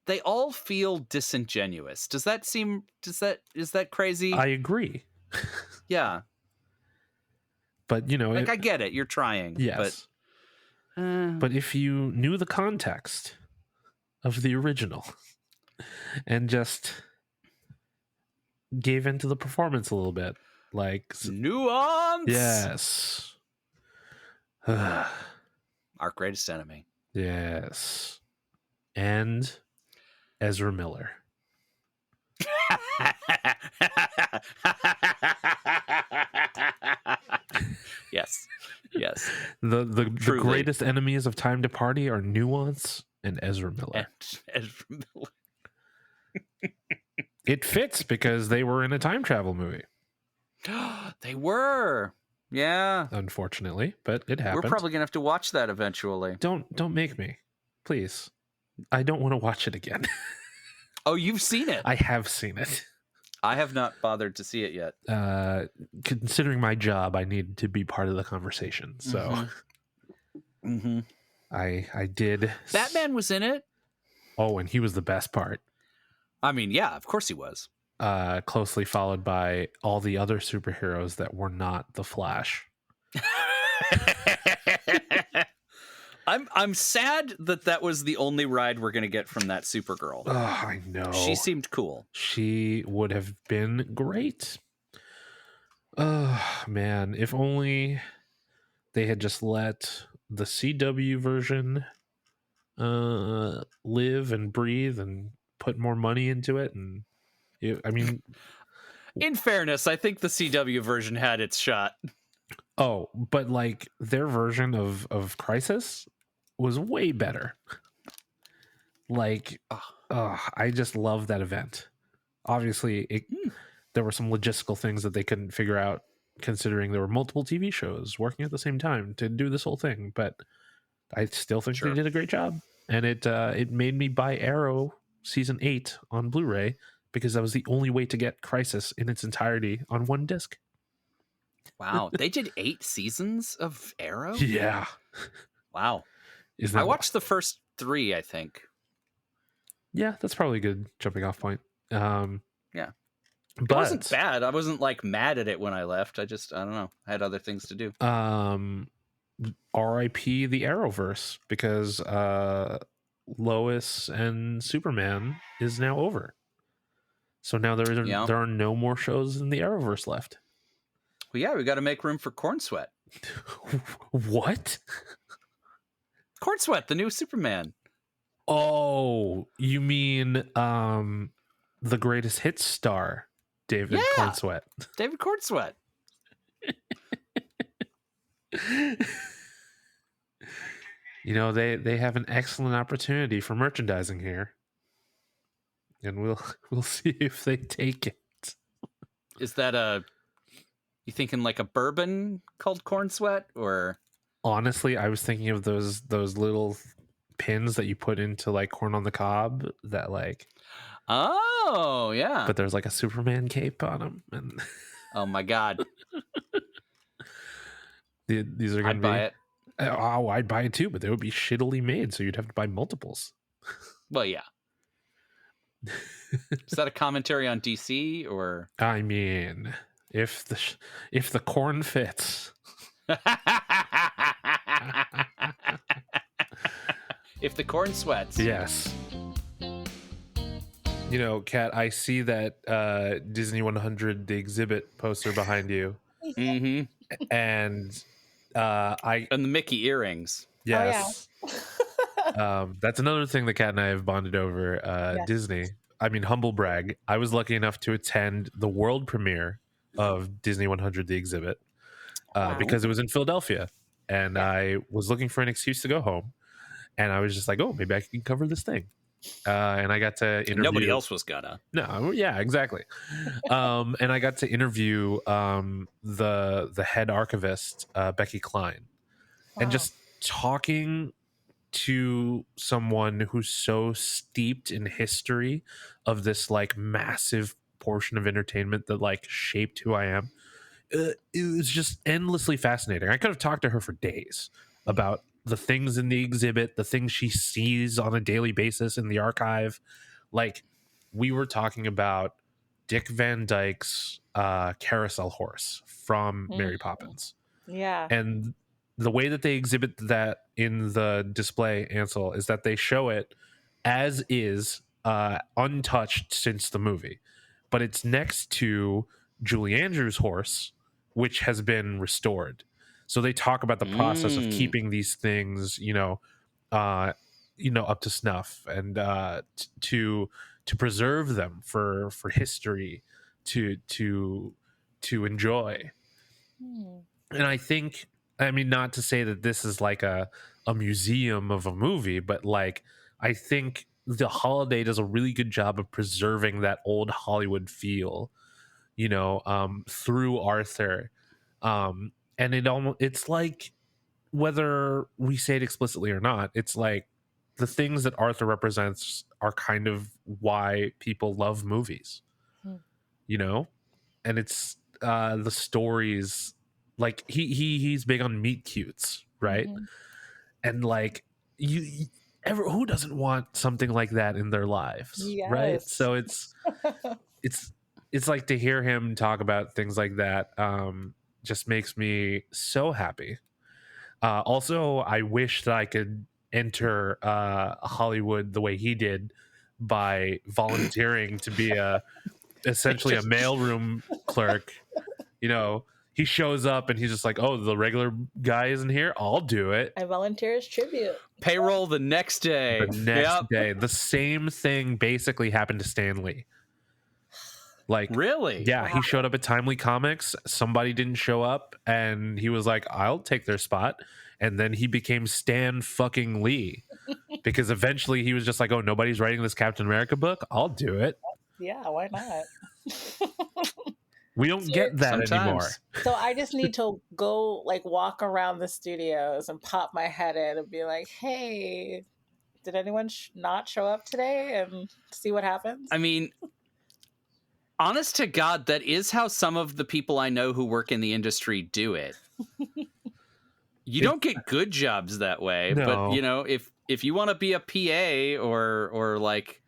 they all feel disingenuous. Is that crazy? I agree. Yeah. But you know, Like, I get it. You're trying. yes. But if you knew the context of the original and just gave into the performance a little bit, like Nuance. yes, Our greatest enemy. yes, and Ezra Miller. Yes. The Truly. greatest enemies of Time to Party are Nuance and Ezra Miller. And Ezra Miller. It fits because they were in a time travel movie, They were. Yeah. unfortunately, but it happened. We're probably gonna have to watch that eventually. Don't make me, please. I don't want to watch it again. Oh, you've seen it. I have seen it. I have not bothered to see it yet. Considering my job, I need to be part of the conversation. So Mm-hmm. I did. Batman was in it. Oh, and he was the best part. I mean, yeah, of course he was. Closely followed by all the other superheroes that were not the Flash. I'm sad that was the only ride we're gonna get from that Supergirl. Oh, I know. She seemed cool. She would have been great. Oh, man. If only they had just let the CW version live and breathe and put more money into it. And I mean, In fairness, I think the CW version had its shot. oh, but like their version of Crisis was way better. Like, I just love that event. Obviously, there were some logistical things that they couldn't figure out, considering there were multiple TV shows working at the same time to do this whole thing. But I still think they did a great job, and it made me buy Arrow season 8 on Blu-ray because that was the only way to get Crisis in its entirety on one disc. Wow, they did 8 seasons of Arrow? Yeah. Wow. Isn't that I watched the first 3, I think. Yeah, that's probably a good jumping off point. Yeah. It wasn't But bad. I wasn't like mad at it when I left. I don't know. I had other things to do. R.I.P. the Arrowverse, because Lois and Superman is now over. So now Yeah. there are no more shows in the Arrowverse left. Well, yeah, we got to make room for Corn Sweat. What? Corn Sweat, the new Superman. Oh, you mean the greatest hits star, David Yeah. Cornsweat. David Corn Sweat. You know, they have an excellent opportunity for merchandising here. And we'll see if they take it. Is that you thinking like a bourbon called Corn Sweat, or? Honestly, I was thinking of those little pins that you put into like corn on the cob that like. Oh yeah. But there's like a Superman cape on them, and Oh my God. these are gonna I'd buy it. Oh, I'd buy it too, but they would be shittily made, so you'd have to buy multiples. Well, yeah. Is that a commentary on DC, or? I mean, if the corn fits. If the corn sweats. Yes. You know, Kat, I see that Disney 100 the exhibit poster behind you. Mm-hmm. And and the Mickey earrings. Yes. Oh, yeah. That's another thing that Kat and I have bonded over. Yes. Disney. I mean, humble brag. I was lucky enough to attend the world premiere of Disney 100 the exhibit because it was in Philadelphia, and I was looking for an excuse to go home, and I was just like, oh, maybe I can cover this thing. And I got to interview. Nobody else was gonna. No, yeah, exactly. And I got to interview the head archivist, Becky Klein, and just talking to someone who's so steeped in history of this like massive portion of entertainment that like shaped who I am. It was just endlessly fascinating. I could have talked to her for days about the things in the exhibit, the things she sees on a daily basis in the archive. Like, we were talking about Dick Van Dyke's carousel horse from Mary Poppins. Yeah. And the way that they exhibit that in the display, Ansel, is that they show it as is, untouched since the movie. But it's next to Julie Andrews' horse, which has been restored. So they talk about the process of keeping these things, up to snuff, and to preserve them for history to enjoy. And I think, I mean, not to say that this is like a museum of a movie, but like, I think the holiday does a really good job of preserving that old Hollywood feel, through Arthur. And it's like, whether we say it explicitly or not, it's like the things that Arthur represents are kind of why people love movies, and it's the stories. Like he's big on meet cutes, right? And like who doesn't want something like that in their lives, right? So it's like, to hear him talk about things like that just makes me so happy. Also, I wish that I could enter Hollywood the way he did by volunteering to be essentially a mailroom clerk. He shows up and he's just like, oh, the regular guy isn't here, I'll do it. I volunteer as tribute. Payroll the next day. The next day. The same thing basically happened to Stan Lee. Like, really? Yeah, he showed up at Timely Comics. Somebody didn't show up, and he was like, I'll take their spot. And then he became Stan fucking Lee, because eventually he was just like, oh, nobody's writing this Captain America book, I'll do it. Yeah, why not? We don't get that anymore. So I just need to go like walk around the studios and pop my head in and be like, hey, did anyone not show up today, and see what happens? I mean, honest to God, that is how some of the people I know who work in the industry do it. You don't get good jobs that way, no. But if you want to be a PA or like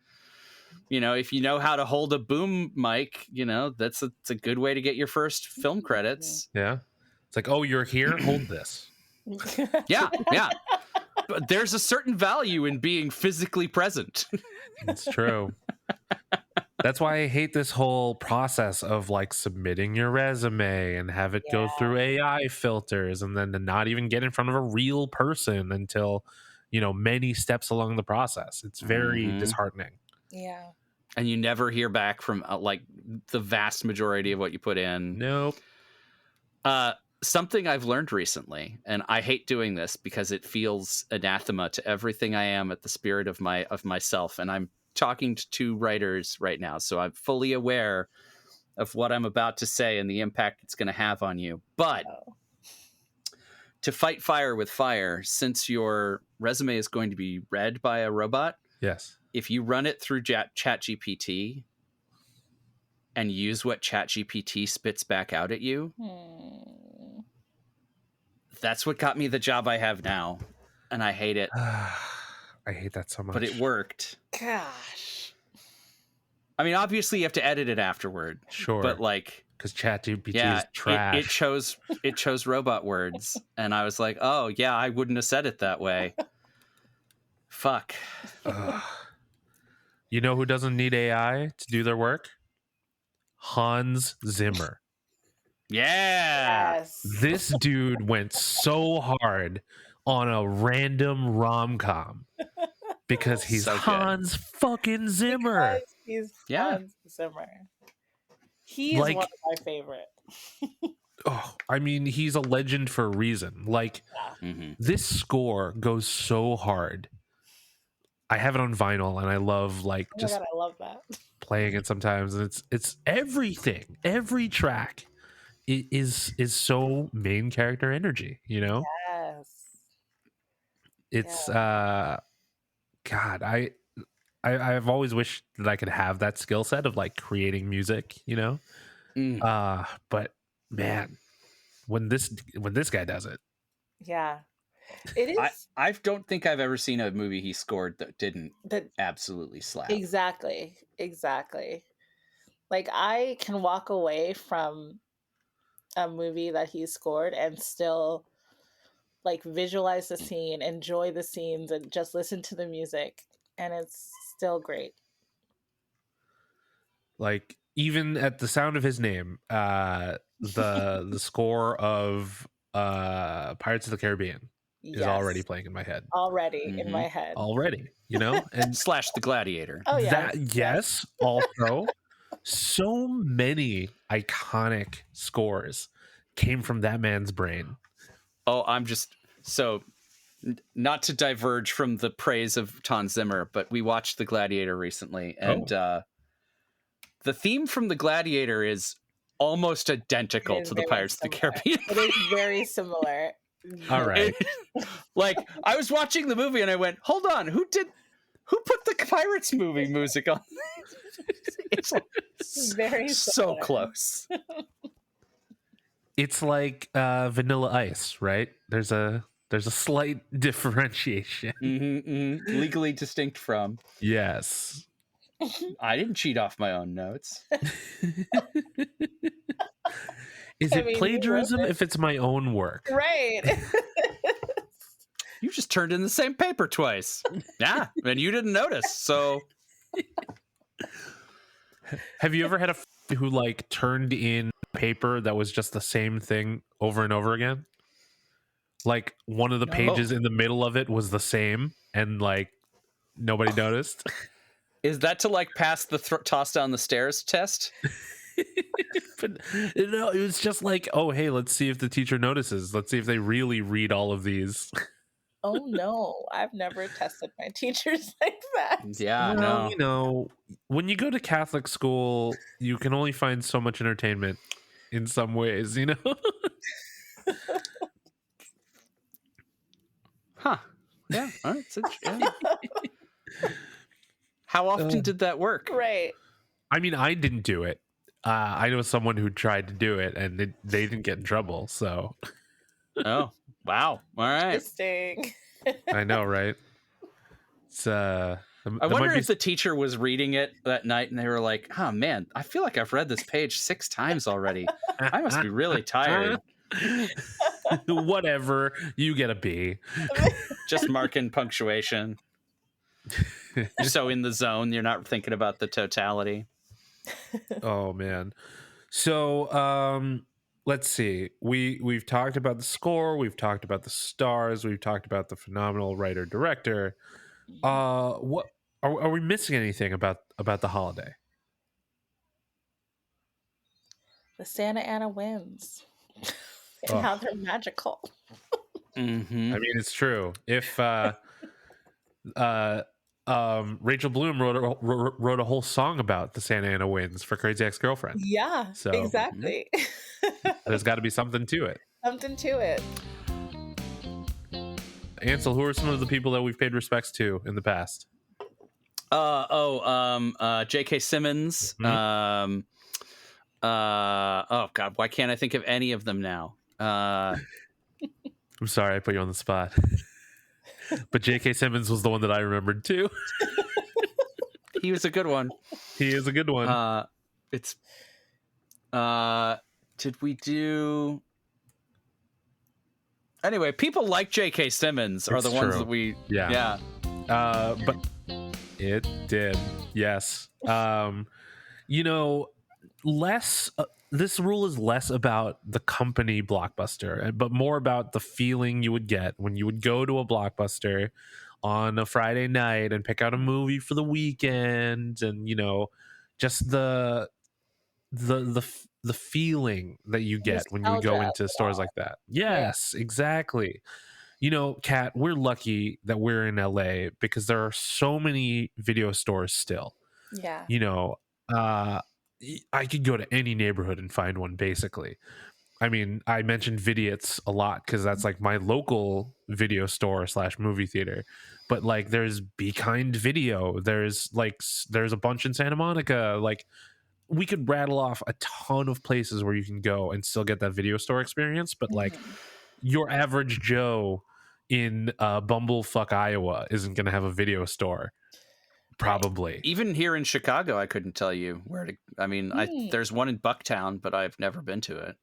you know, if you know how to hold a boom mic, you know, it's a good way to get your first film credits. Yeah. It's like, oh, you're here? Hold this. Yeah, yeah. But there's a certain value in being physically present. It's true. That's why I hate this whole process of like submitting your resume and have it go through AI filters and then to not even get in front of a real person until, you know, many steps along the process. It's very disheartening. Yeah. And you never hear back from like the vast majority of what you put in. Nope. Something I've learned recently, and I hate doing this because it feels anathema to everything I am at the spirit of myself. And I'm talking to two writers right now, so I'm fully aware of what I'm about to say and the impact it's going to have on you. But to fight fire with fire, since your resume is going to be read by a robot, yes, if you run it through ChatGPT and use what ChatGPT spits back out at you, that's what got me the job I have now, and I hate it. I hate that so much. But it worked. Gosh. I mean, obviously you have to edit it afterward. Sure. But like, because ChatGPT is trash. It chose robot words, and I was like, oh yeah, I wouldn't have said it that way. Fuck. You know who doesn't need AI to do their work? Hans Zimmer. Yeah. Yes. This dude went so hard on a random rom-com because he's So good. Hans fucking Zimmer. Because he's Yeah. Hans Zimmer. He is Like- one of my favorite. Oh, I mean, he's a legend for a reason. Like, this score goes so hard. I have it on vinyl, and I love like Oh my just god, I love that. playing it sometimes, and it's everything. Every track is so main character energy. You know, Yes. it's God. I've always wished that I could have that skill set of like creating music. You know, but man, when this guy does it, Yeah. It is I don't think I've ever seen a movie he scored that didn't that absolutely slap. exactly. Like I can walk away from a movie that he scored and still like visualize the scene, enjoy the scenes, and just listen to the music, and it's still great. like even at the sound of his name, the score of Pirates of the Caribbean is already playing in my head. Already in my head. Already, you know, and Slash the Gladiator. Oh yeah. that yes, also so many iconic scores came from that man's brain. Oh, I'm just so not to diverge from the praise of Hans Zimmer, but we watched The Gladiator recently, and the theme from The Gladiator is almost identical to the Pirates of the Caribbean. It is very similar. All right. Like, I was watching the movie and I went, hold on, who put the Pirates movie music on? It's like, Very so similar. close. It's like Vanilla Ice, right? There's a slight differentiation. Legally distinct from. Yes. I didn't cheat off my own notes. Is I it mean, plagiarism if it's my own work? Right. You just turned in the same paper twice. Yeah, and you didn't notice. So Have you ever had a who like turned in paper that was just the same thing over and over again? Like one of the pages in the middle of it was the same and like nobody noticed. is that to like pass the toss down the stairs test? But no, it was just like, oh hey, let's see if the teacher notices. Let's see if they really read all of these. Oh no, I've never tested my teachers like that. Yeah, Well, no. you know, when you go to Catholic school, you can only find so much entertainment in some ways, you know? Huh. Yeah. All right. Yeah. How often did that work? Right. I mean, I didn't do it. I know someone who tried to do it and they didn't get in trouble, so. Oh, wow. All right. Interesting. I know, right? It's I There might wonder be if the teacher was reading it that night and they were like, oh man, I feel like I've read this page 6 times already. I must be really tired. Whatever, you get a B. Just marking punctuation. You're so in the zone, you're not thinking about the totality. Oh man. So let's see. We've talked about the score, we've talked about the stars, we've talked about the phenomenal writer director. What are we missing anything about the holiday? The Santa Ana winds and Oh, how they're magical. Mm-hmm. I mean, it's true. If Rachel Bloom wrote a whole song about the Santa Ana winds for Crazy Ex-Girlfriend. Yeah, So exactly. there's got to be something to it. Something to it. Ansel, who are some of the people that we've paid respects to in the past? J.K. Simmons. Mhm. Oh God, why can't I think of any of them now? I'm sorry I put you on the spot. But J.K. Simmons was the one that I remembered too. He was a good one. He is a good one. Did we do? Anyway, people like J.K. Simmons are It's the ones true. that we. Yeah. But it did. Yes. Less. This rule is less about the company Blockbuster, but more about the feeling you would get when you would go to a Blockbuster on a Friday night and pick out a movie for the weekend, and just the feeling that you get when you would go Nostalgia into of it stores all. like that. Yes, exactly. Kat, we're lucky that we're in LA because there are so many video stores still. Yeah. Uh, I could go to any neighborhood and find one, basically. I mean, I mentioned Vidiots a lot because that's like my local video store / movie theater. But like, there's Be Kind Video. There's a bunch in Santa Monica. Like, we could rattle off a ton of places where you can go and still get that video store experience. But like, your average Joe in Bumblefuck, Iowa isn't going to have a video store. Probably. Even here in Chicago, I couldn't tell you where to. I mean, there's one in Bucktown, but I've never been to it.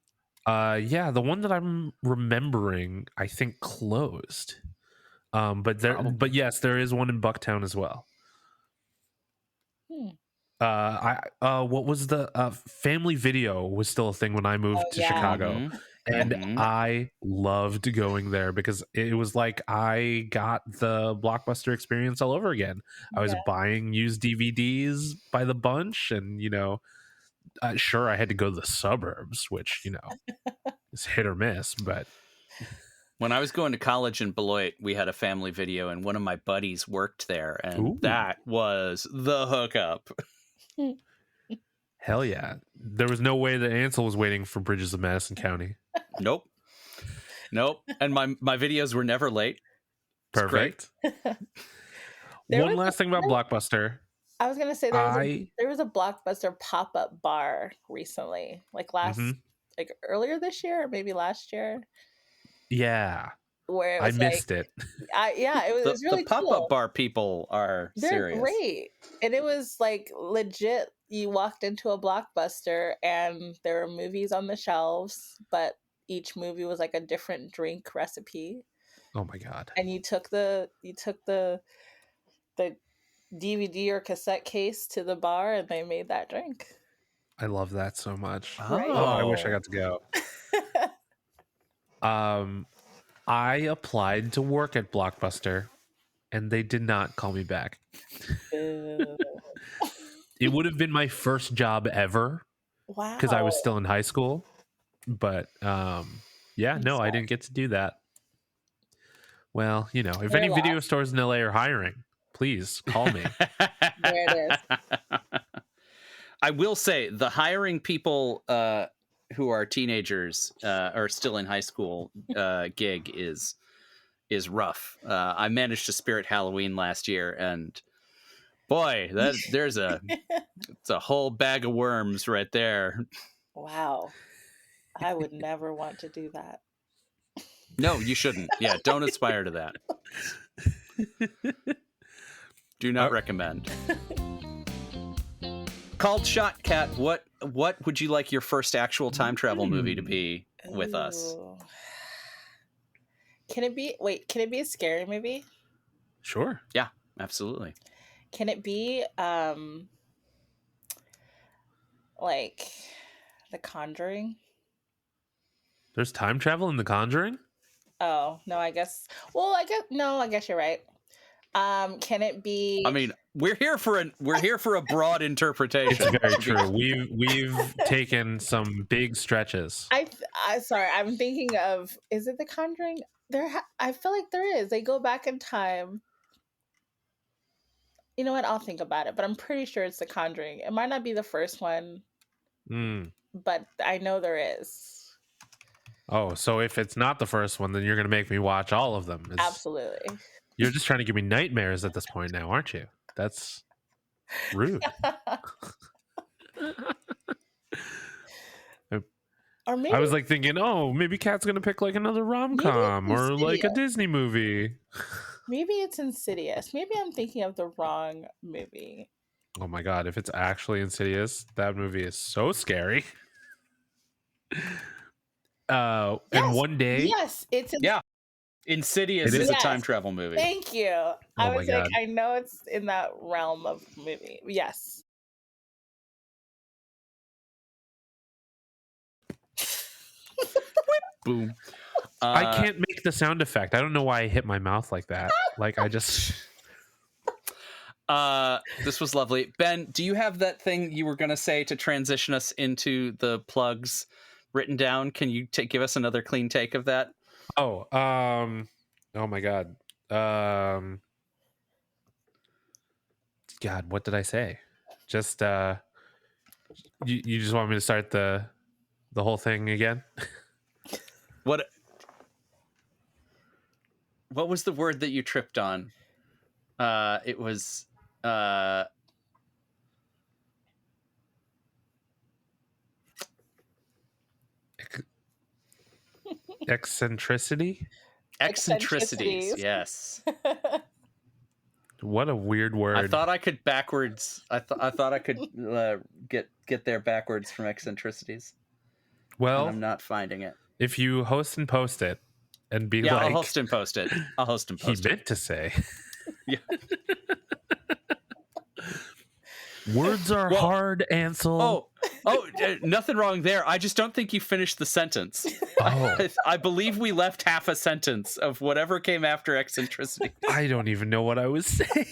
Yeah, the one that I'm remembering, I think closed. But yes, there is one in Bucktown as well. What was the Family Video was still a thing when I moved to Chicago. Mhm. And Mhm. I loved going there because it was like I got the Blockbuster experience all over again. I was buying used DVDs by the bunch, and sure, I had to go to the suburbs, which is hit or miss. But when I was going to college in Beloit, we had a Family Video, and one of my buddies worked there, and that was the hookup. Hell yeah! There was no way that Ansel was waiting for Bridges of Madison County. Nope. And my videos were never late. It's Perfect. great. One last thing about Blockbuster. I was gonna say there was a Blockbuster pop-up bar recently, like earlier this year or maybe last year. Yeah, where it was I missed it. It was really the pop-up cool. bar people are They're serious. great, and it was like legit. You walked into a Blockbuster and there were movies on the shelves, but each movie was like a different drink recipe. Oh my god! And you took the DVD or cassette case to the bar and they made that drink. I love that so much. Right? Oh, I wish I got to go. I applied to work at Blockbuster and they did not call me back. It would have been my first job ever. Wow. Because I was still in high school. But I didn't get to do that. Well, if any video stores in LA are hiring, please call me. There it is. I will say the hiring people who are teenagers or still in high school gig is rough. I managed to spirit Halloween last year, and boy, it's a whole bag of worms right there. Wow. I would never want to do that. No, you shouldn't. Yeah, don't aspire to that. Do not recommend. Called Shot Cat, what would you like your first actual time travel movie to be with us? Ooh. Can it be a scary movie? Sure. Yeah, absolutely. Can it be like The Conjuring? There's time travel in The Conjuring? Oh, no, I guess you're right. Can it be I mean, we're here for a broad interpretation. It's very true. We've taken some big stretches. sorry, I'm thinking of, is it The Conjuring? I feel like there is. They go back in time. You know what? I'll think about it, but I'm pretty sure it's The Conjuring. It might not be the first one, but I know there is. Oh, so if it's not the first one, then you're going to make me watch all of them. Absolutely. You're just trying to give me nightmares at this point now, aren't you? That's rude. Or maybe I was like thinking, oh, maybe Kat's going to pick like another rom-com or like a Disney movie. maybe it's Insidious. Maybe I'm thinking of the wrong movie. Oh my God, if it's actually Insidious, that movie is so scary. And one day... Yes, it's Insidious is a time travel movie. Thank you. I was like, I know it's in that realm of movie. Yes. Boom. I can't make the sound effect. I don't know why I hit my mouth like that. Like I just... This was lovely. Ben, do you have that thing you were going to say to transition us into the plugs written down? Can you give us another clean take of that? Oh my God. God, what did I say? Just you just want me to start the whole thing again? What was the word that you tripped on? It was Eccentricity? Eccentricities. Yes. What a weird word. I thought I could backwards. I thought I could get there backwards from eccentricities. Well, and I'm not finding it. If you host and post it and be like... I'll host and post it. I'll host and post he meant to say. Yeah. Words are hard, Ansel. Nothing wrong there. I just don't think you finished the sentence. I believe we left half a sentence of whatever came after eccentricity. I don't even know what I was saying.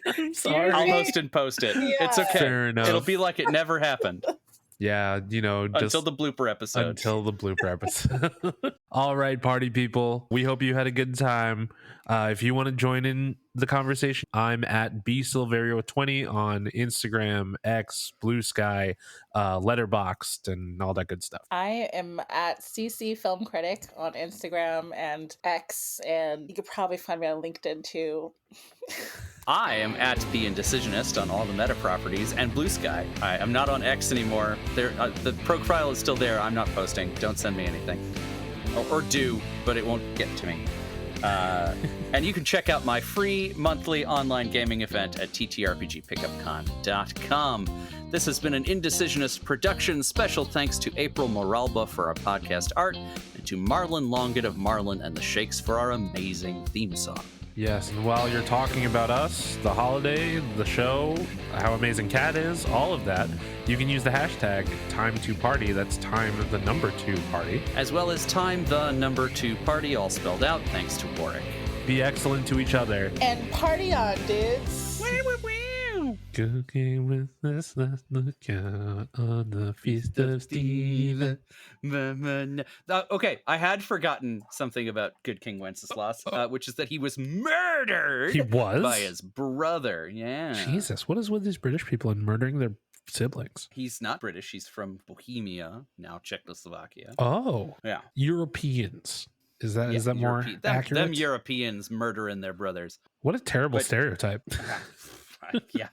I'm sorry. I'll host and post it. Yeah. It's okay. Fair enough. It'll be like it never happened. Yeah, just until the blooper episode. Until the blooper episode. All right, party people. We hope you had a good time. If you want to join in the conversation, I'm at bsilverio20 on Instagram, X, Blue Sky, Letterboxd, and all that good stuff. I am at CC Film Critic on Instagram and X, and you could probably find me on LinkedIn too. I am at The Indecisionist on all the meta properties and Blue Sky. I'm not on X anymore. The profile is still there. I'm not posting. Don't send me anything. Or do, but it won't get to me. And you can check out my free monthly online gaming event at ttrpgpickupcon.com. This has been an Indecisionist production. Special thanks to April Moralba for our podcast art and to Marlon Longett of Marlon and the Shakes for our amazing theme song. Yes, and while you're talking about us, the holiday, the show, how amazing Cat is, all of that, you can use the hashtag #Time2Party. That's time the number 2 party. As well as time the number 2 party, all spelled out, thanks to Warwick. Be excellent to each other. And party on, dudes. Cooking with this last look out on the feast of Steve. Okay, I had forgotten something about Good King Wenceslas, which is that he was murdered. He was? By his brother, yeah. Jesus, what is with these British people and murdering their siblings? He's not British, he's from Bohemia, now Czechoslovakia. Oh. Yeah. Europeans. Is that more accurate? Them Europeans murdering their brothers. What a terrible stereotype. Yeah.